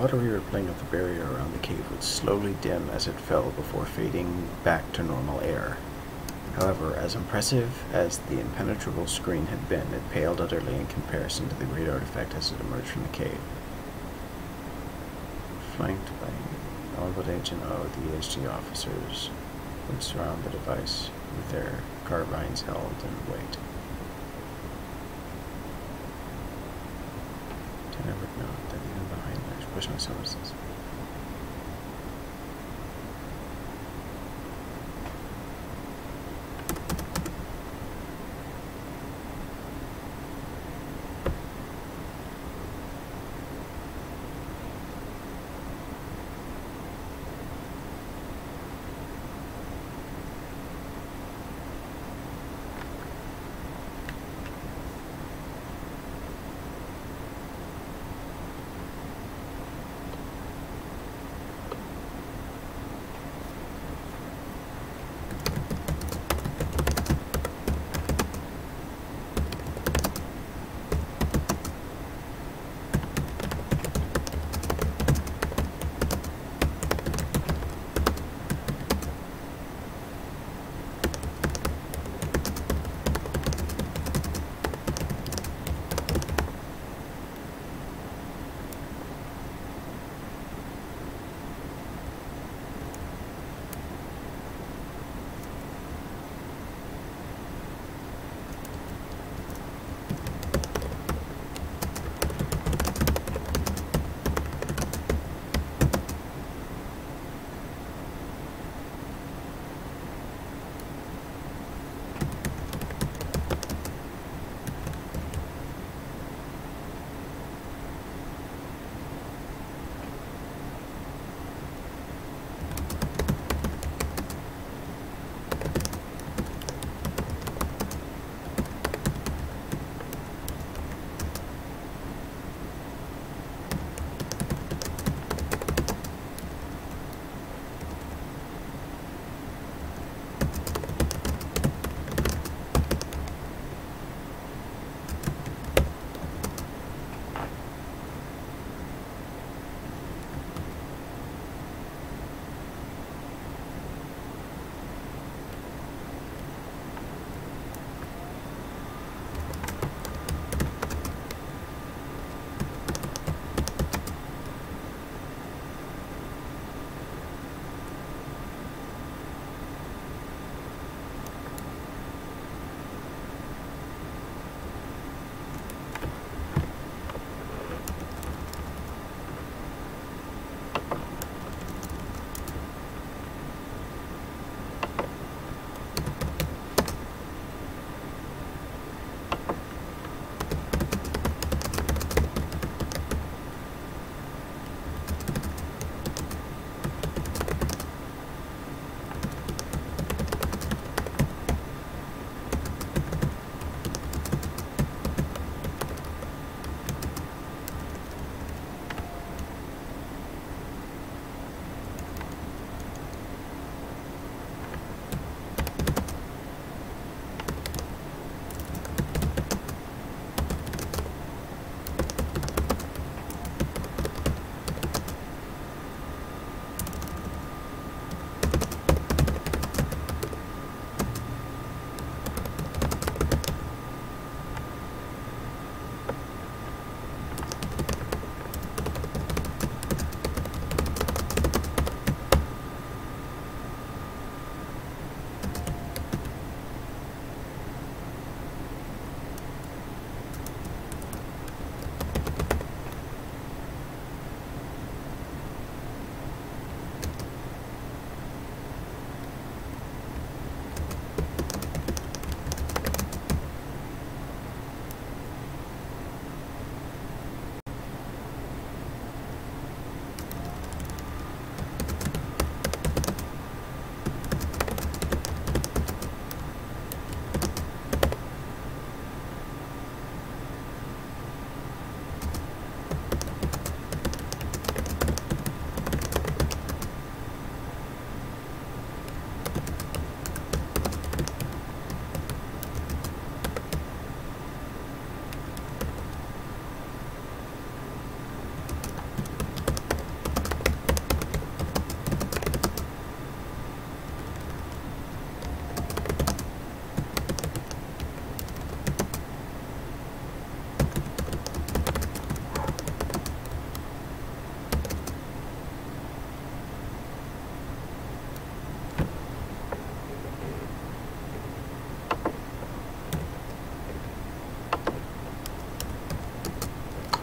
watery rippling of the barrier around the cave would slowly dim as it fell before fading back to normal air. However, as impressive as the impenetrable screen had been, it paled utterly in comparison to the great artifact as it emerged from the cave. Flanked by all but Agent O, the ESG officers would surround the device with their carbines held in wait. Tanner would note that even behind their professional services,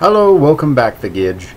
Hello, welcome back, the Gidge.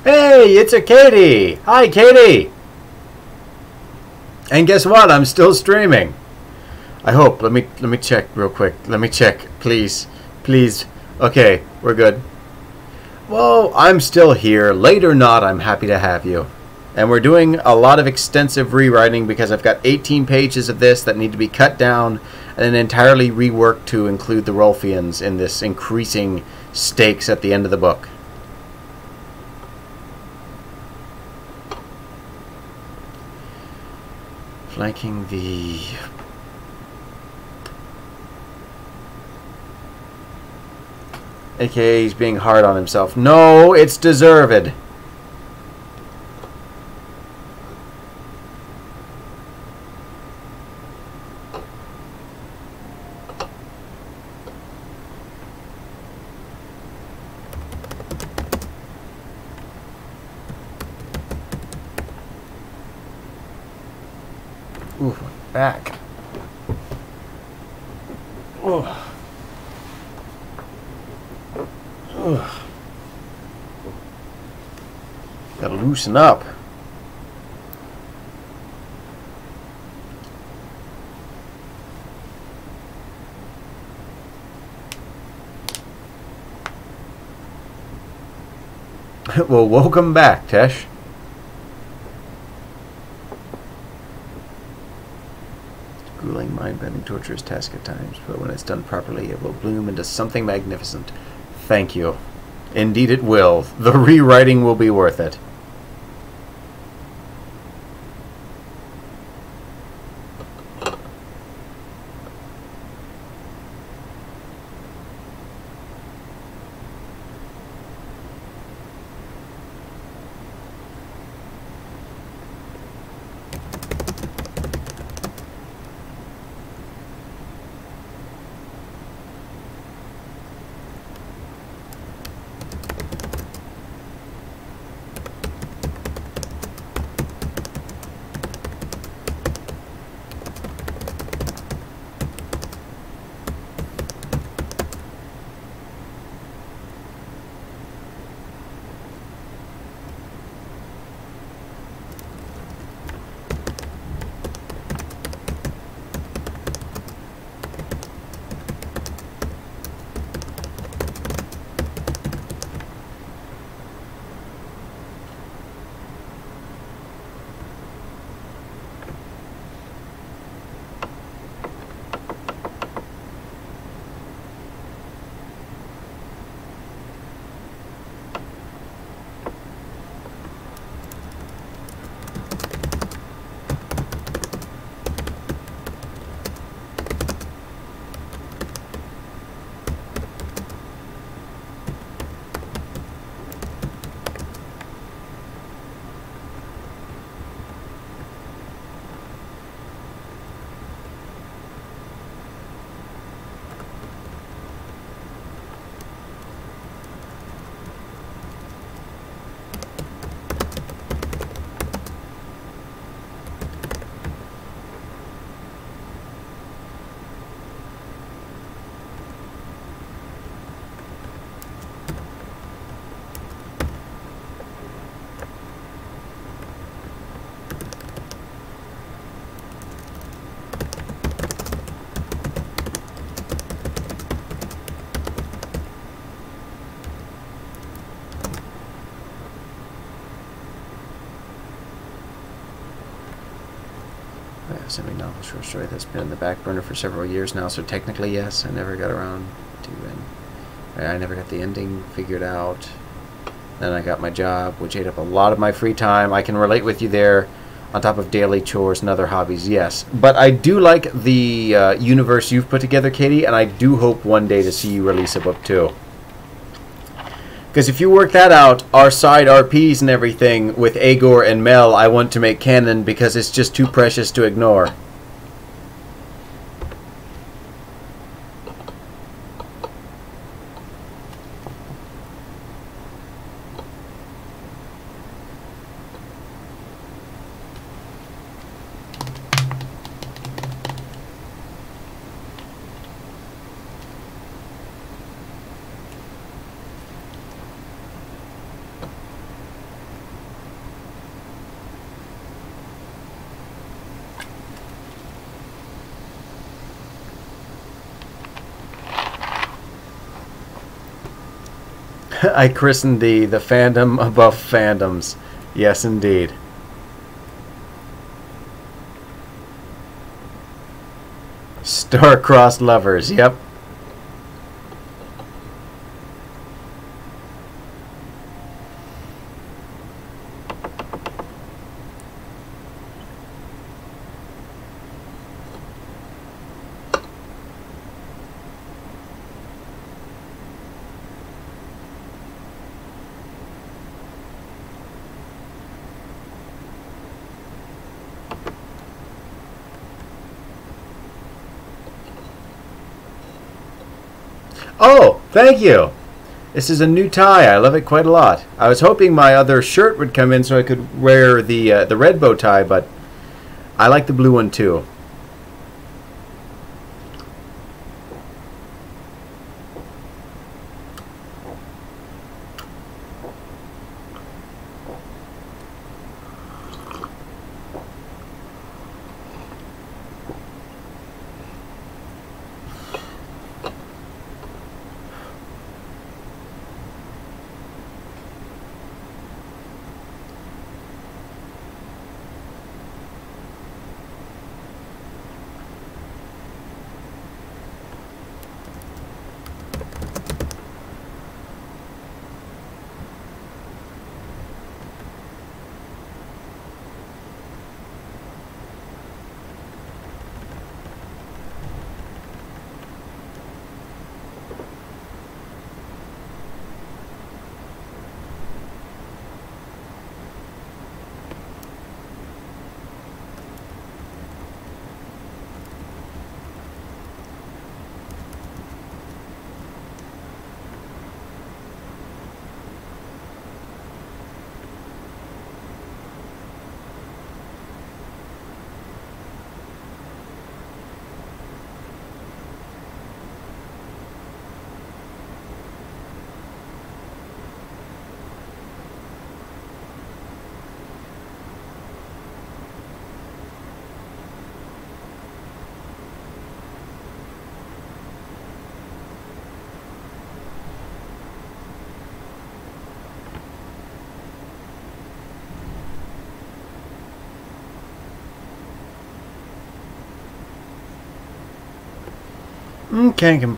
Hey, it's a Katie! Hi, Katie! And guess what? I'm still streaming. I hope. Let me check real quick. Let me check, please. Please. Okay, we're good. Well, I'm still here. Late or not, I'm happy to have you. And we're doing a lot of extensive rewriting because I've got 18 pages of this that need to be cut down and then entirely reworked to include the Rolfians in this increasing stakes at the end of the book. Flanking the... AKA he's being hard on himself. No, it's deserved. Ooh, back. Oh. Ugh. Gotta loosen up. Well, welcome back, Tesh. Grueling, mind-bending, torturous task at times, but when it's done properly, it will bloom into something magnificent. Thank you. Indeed it will. The rewriting will be worth it. semi-novel short story that's been in the back burner for several years now, so technically yes, I never got around to it. I never got the ending figured out. Then I got my job, which ate up a lot of my free time. I can relate with you there, on top of daily chores and other hobbies, yes. But I do like the universe you've put together, Katie, and I do hope one day to see you release a book too. Because if you work that out, our side RPs and everything with Agor and Mel, I want to make canon because it's just too precious to ignore. I christened thee the fandom above fandoms. Yes, indeed. Star-crossed lovers, yep. Oh, thank you. This is a new tie. I love it quite a lot. I was hoping my other shirt would come in so I could wear the red bow tie, but I like the blue one too. Can't complain.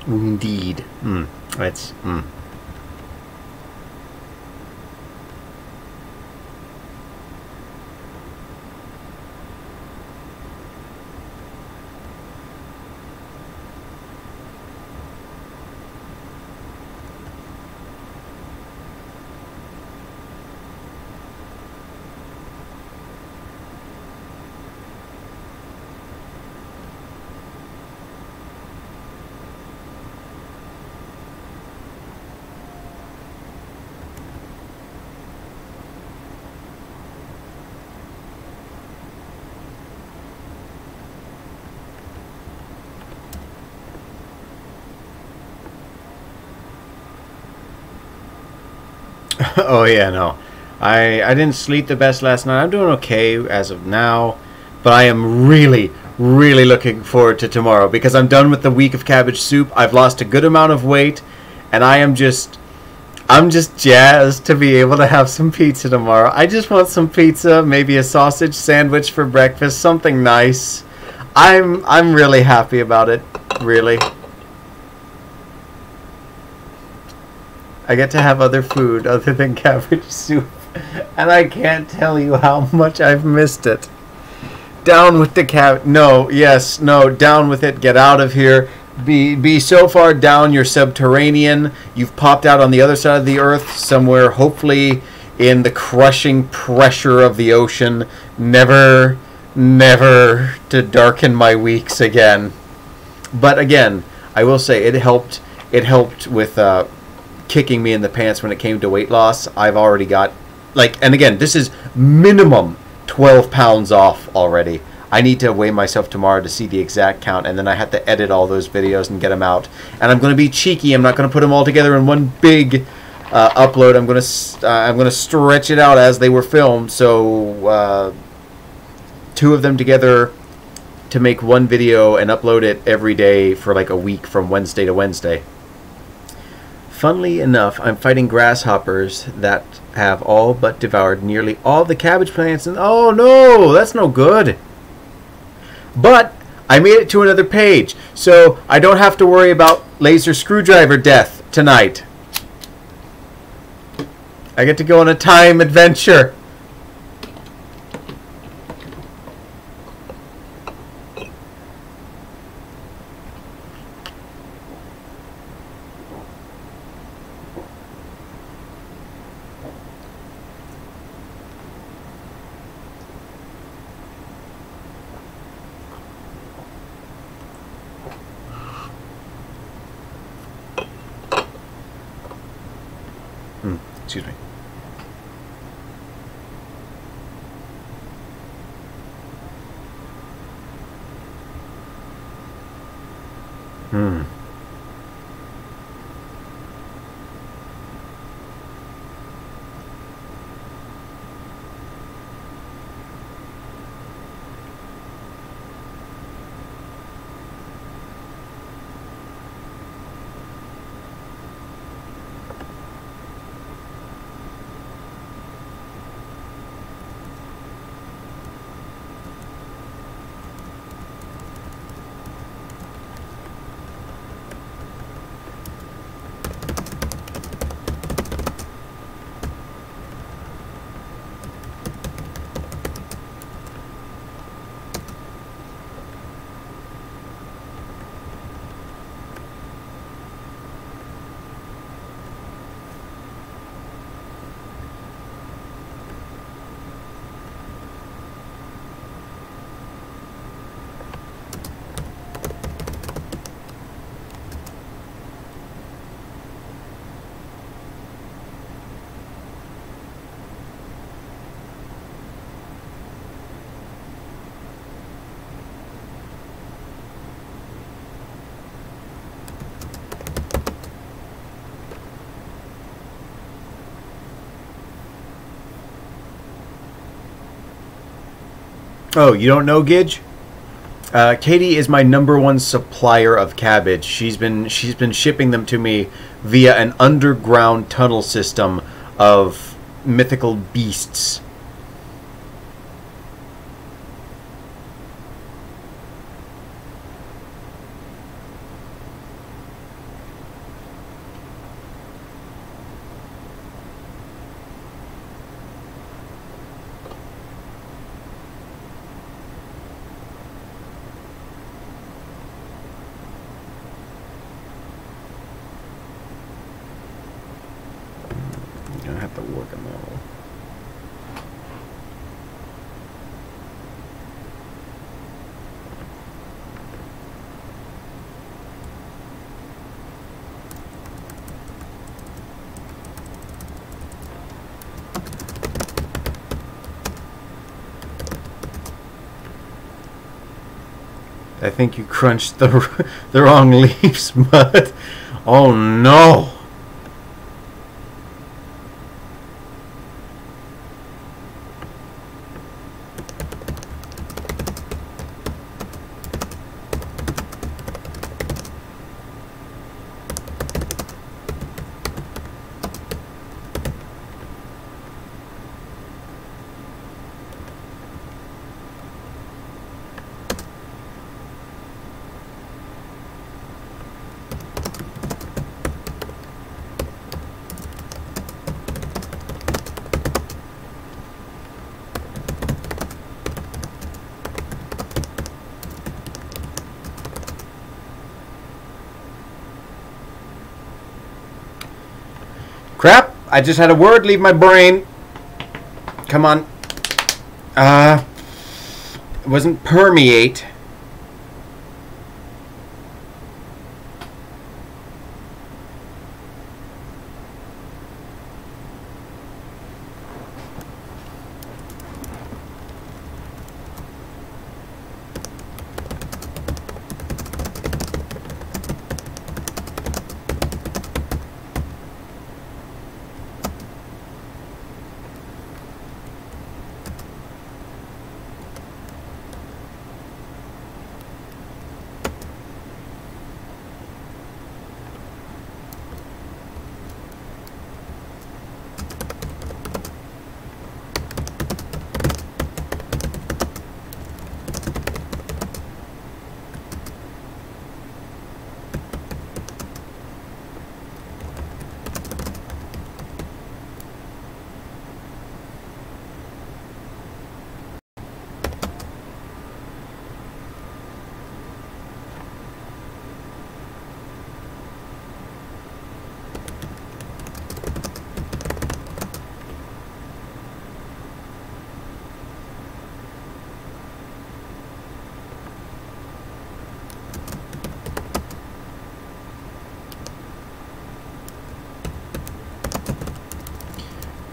Indeed. It's. Oh yeah, no. I didn't sleep the best last night. I'm doing okay as of now, but I am really, really looking forward to tomorrow because I'm done with the week of cabbage soup. I've lost a good amount of weight, and I'm just jazzed to be able to have some pizza tomorrow. I just want some pizza, maybe a sausage sandwich for breakfast, something nice. I'm really happy about it, really. I get to have other food other than cabbage soup, and I can't tell you how much I've missed it. Down with the down with it. Get out of here. Be so far down you're subterranean. You've popped out on the other side of the earth somewhere, hopefully in the crushing pressure of the ocean. Never to darken my weeks again. But again, I will say it helped with kicking me in the pants when it came to weight loss. I've already got, and again, this is minimum 12 pounds off already. I need to weigh myself tomorrow to see the exact count, and then I have to edit all those videos and get them out. And I'm going to be cheeky. I'm not going to put them all together in one big upload. I'm going to stretch it out as they were filmed. So 2 of them together to make one video and upload it every day for like a week from Wednesday to Wednesday. Funnily enough, I'm fighting grasshoppers that have all but devoured nearly all the cabbage plants, and oh no, that's no good. But I made it to another page, so I don't have to worry about laser screwdriver death tonight. I get to go on a time adventure. Excuse me. Oh, you don't know Gidge? Katie is my #1 supplier of cabbage. She's been shipping them to me via an underground tunnel system of mythical beasts. I think you crunched the wrong leaves, but oh no. Crap! I just had a word leave my brain. Come on. It wasn't permeate.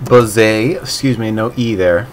Bose, excuse me, no E there.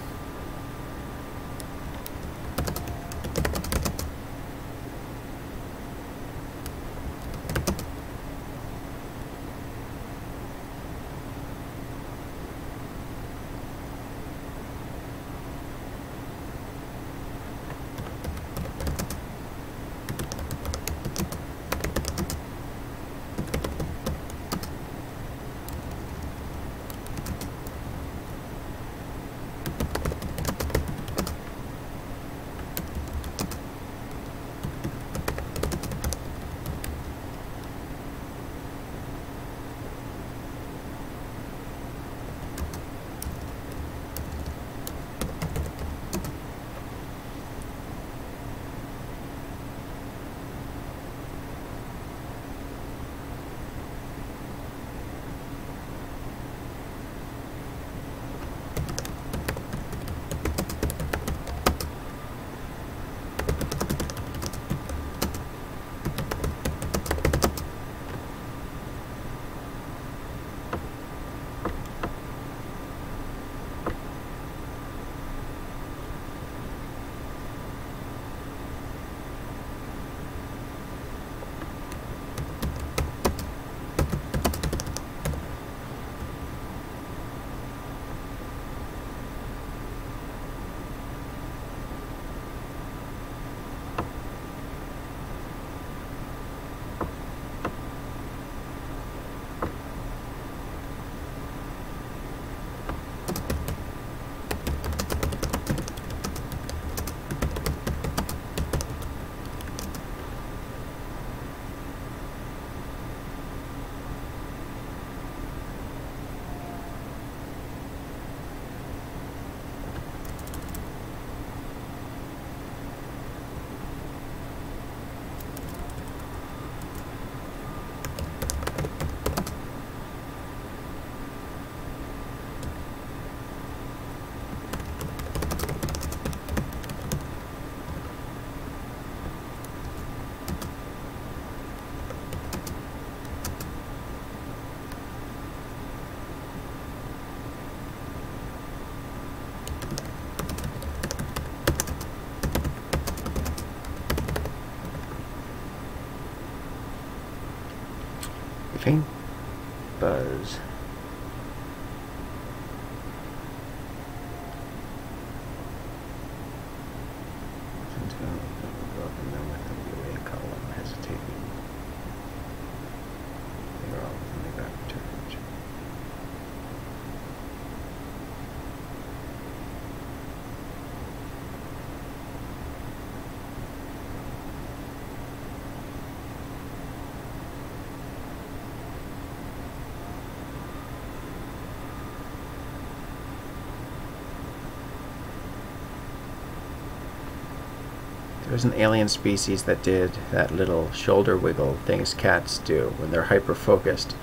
Faint buzz. There's an alien species that did that little shoulder wiggle things cats do when they're hyper-focused.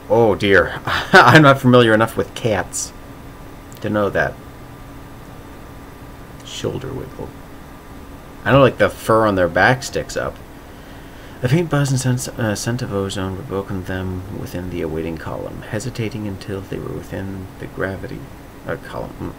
Oh dear, I'm not familiar enough with cats to know that. Shoulder wiggle. I know, like, the fur on their back sticks up. A faint buzz and scent of ozone would welcome them within the awaiting column, hesitating until they were within the gravity column.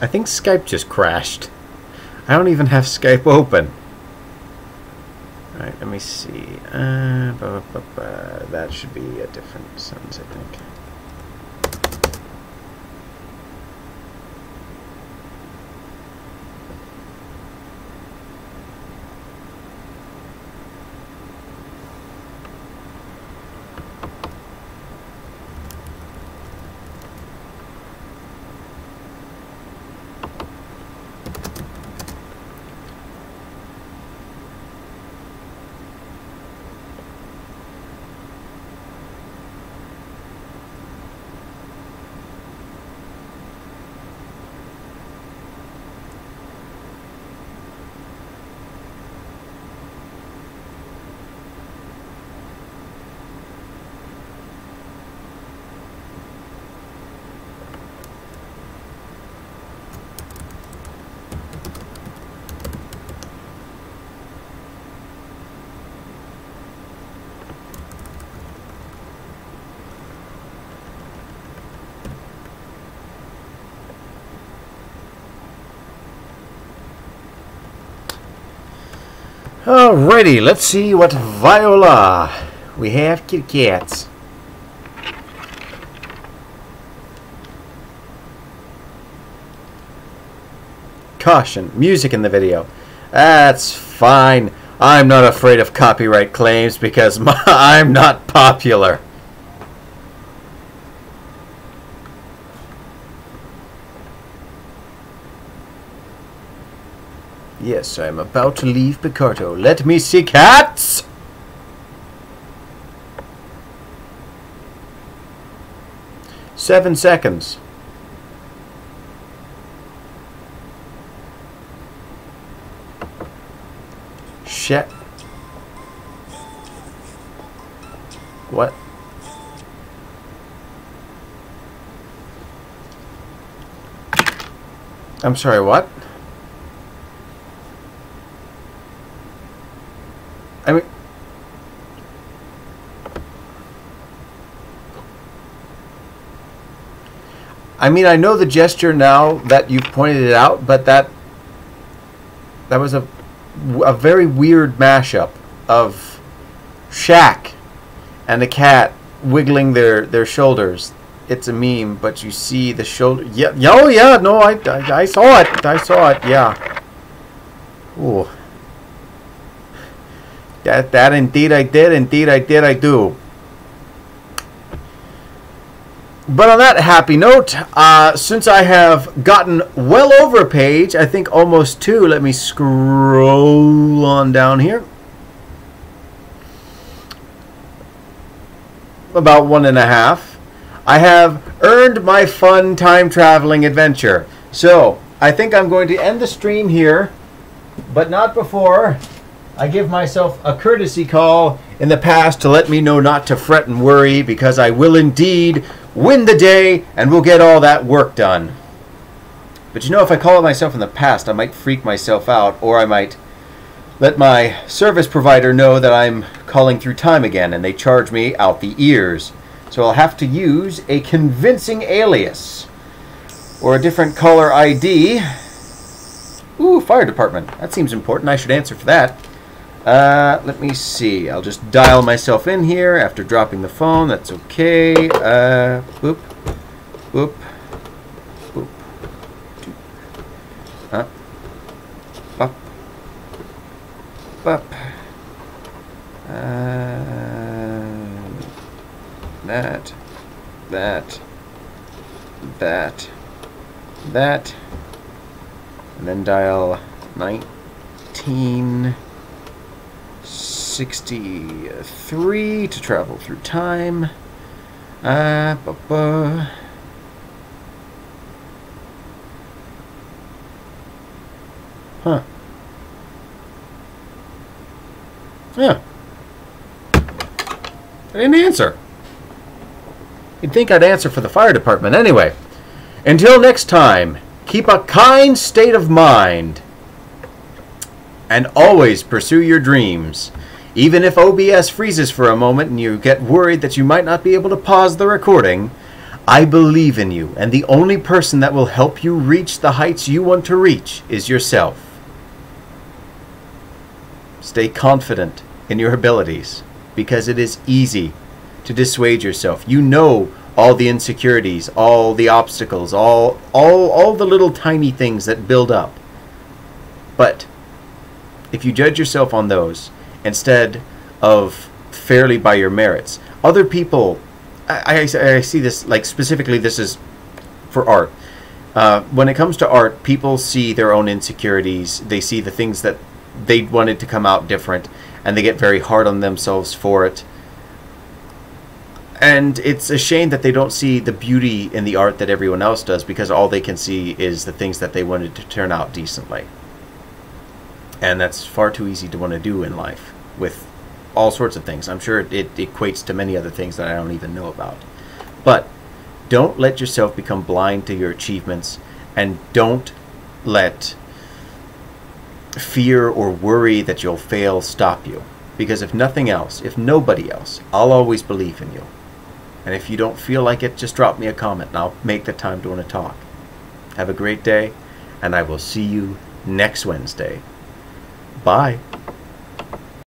I think Skype just crashed. I don't even have Skype open. Alright, let me see. That should be a different sentence, I think. Alrighty, let's see what Viola we have. Kitty cats. Caution, music in the video. That's fine. I'm not afraid of copyright claims because I'm not popular. Yes, I'm about to leave Picarto. Let me see cats! Seven seconds. Shit. What? I'm sorry, what? I mean, I know the gesture now that you've pointed it out, but that was a very weird mashup of Shaq and a cat wiggling their shoulders. It's a meme, but you see the shoulder. Yeah, oh yeah, no, I saw it. I saw it. Yeah. Ooh. That indeed I did. Indeed I did. I do. But on that happy note, since I have gotten well over a page, I think almost two, let me scroll on down here. About 1.5. I have earned my fun time traveling adventure. So, I think I'm going to end the stream here, but not before I give myself a courtesy call in the past to let me know not to fret and worry, because I will indeed win the day and we'll get all that work done. But you know, if I call it myself in the past, I might freak myself out, or I might let my service provider know that I'm calling through time again and they charge me out the ears. So I'll have to use a convincing alias or a different caller ID. Ooh, fire department. That seems important. I should answer for that. Let me see. I'll just dial myself in here after dropping the phone. That's okay. Boop. Boop. Boop. Up. Up. Up. That. And then dial 1963 to travel through time. Huh. Yeah. I didn't answer. You'd think I'd answer for the fire department. Anyway, until next time, keep a kind state of mind and always pursue your dreams. Even if OBS freezes for a moment and you get worried that you might not be able to pause the recording, I believe in you, and the only person that will help you reach the heights you want to reach is yourself. Stay confident in your abilities, because it is easy to dissuade yourself. You know all the insecurities, all the obstacles, all the little tiny things that build up. But if you judge yourself on those instead of fairly by your merits, other people, I see this, like specifically this is for art. When it comes to art, people see their own insecurities. They see the things that they wanted to come out different, and they get very hard on themselves for it. And it's a shame that they don't see the beauty in the art that everyone else does, because all they can see is the things that they wanted to turn out decently. And that's far too easy to want to do in life with all sorts of things. I'm sure it equates to many other things that I don't even know about. But don't let yourself become blind to your achievements, and don't let fear or worry that you'll fail stop you. Because if nothing else, if nobody else, I'll always believe in you. And if you don't feel like it, just drop me a comment and I'll make the time to want to talk. Have a great day, and I will see you next Wednesday. Bye.